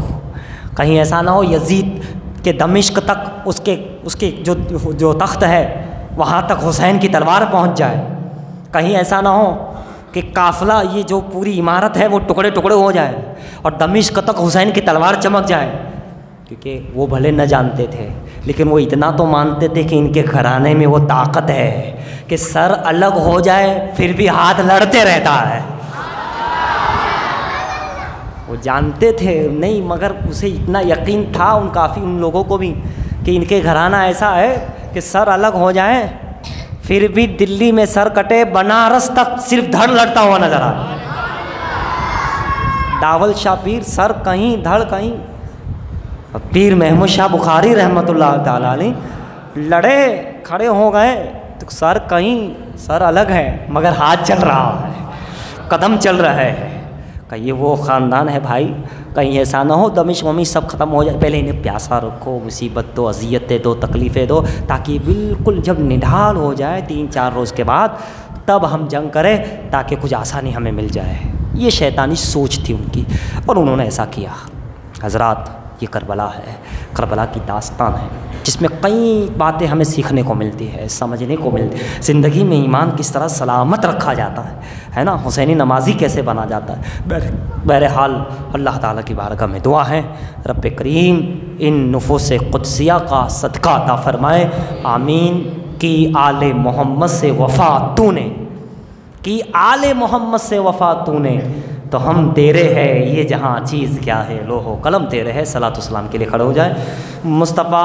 کہیں ایسا نہ ہو یزید کہ دمشق تک اس کے جو تخت ہے وہاں تک حسین کی تلوار پہنچ جائے، کہیں ایسا نہ ہو کہ قافلہ یہ جو پوری عمارت ہے وہ ٹکڑے ٹکڑے ہو جائے اور دمشق تک حسین کی تلوار چمک جائے، کیونکہ وہ بھلے نہ جانتے تھے لیکن وہ اتنا تو مانتے تھے کہ ان کے گھرانے میں وہ طاقت ہے کہ سر الگ ہو جائے پھر بھی ہاتھ لڑتے رہتا ہے، وہ جانتے تھے نہیں، مگر اسے اتنا یقین تھا ان لوگوں کو بھی کہ ان کے گھرانہ ایسا ہے کہ سر الگ ہو جائیں پھر بھی دلی میں سر کٹے، بنارس تک صرف دھڑ لڑتا ہوا نظر آئے۔ داول شاہ پیر سر کہیں دھڑ کہیں، پیر محمود شاہ بخاری رحمۃ اللہ تعالیٰ علیہ لڑے کھڑے ہو گئے تو سر کہیں، سر الگ ہے مگر ہاتھ چل رہا ہے، قدم چل رہا ہے، کہ یہ وہ خاندان ہے بھائی، کہیں ایسا نہ ہو دمشق ومش سب ختم ہو جائے، پہلے انہیں پیاسا رکھو، مصیبت دو، اذیتیں دو، تکلیفیں دو، تاکہ بالکل جب نڈھال ہو جائے 3-4 روز کے بعد تب ہم جنگ کریں تاکہ کچھ آسانی ہمیں مل جائے۔ یہ شیطانی سوچ تھی ان کی اور انہوں نے ایسا کیا۔ حضرات یہ کربلا ہے، کربلا کی داستان ہے جس میں کئی باتیں ہمیں سیکھنے کو ملتی ہے، سمجھنے کو ملتی ہے، زندگی میں ایمان کس طرح سلامت رکھا جاتا ہے نا، حسینی نمازی کیسے بنا جاتا ہے۔ بہرحال اللہ تعالیٰ کی بارگاہ میں دعا ہے رب کریم ان نفوس قدسیہ کا صدقہ عطا فرمائے، آمین۔ کی آل محمد سے وفا تو نے، کی آل محمد سے وفا تو نے، تو ہم تیرے ہے یہ جہاں چیز کیا ہے، لوح و قلم تیرے ہے۔ صلاۃ و سلام کے لیے کھڑے ہو جائیں۔ مصطفیٰ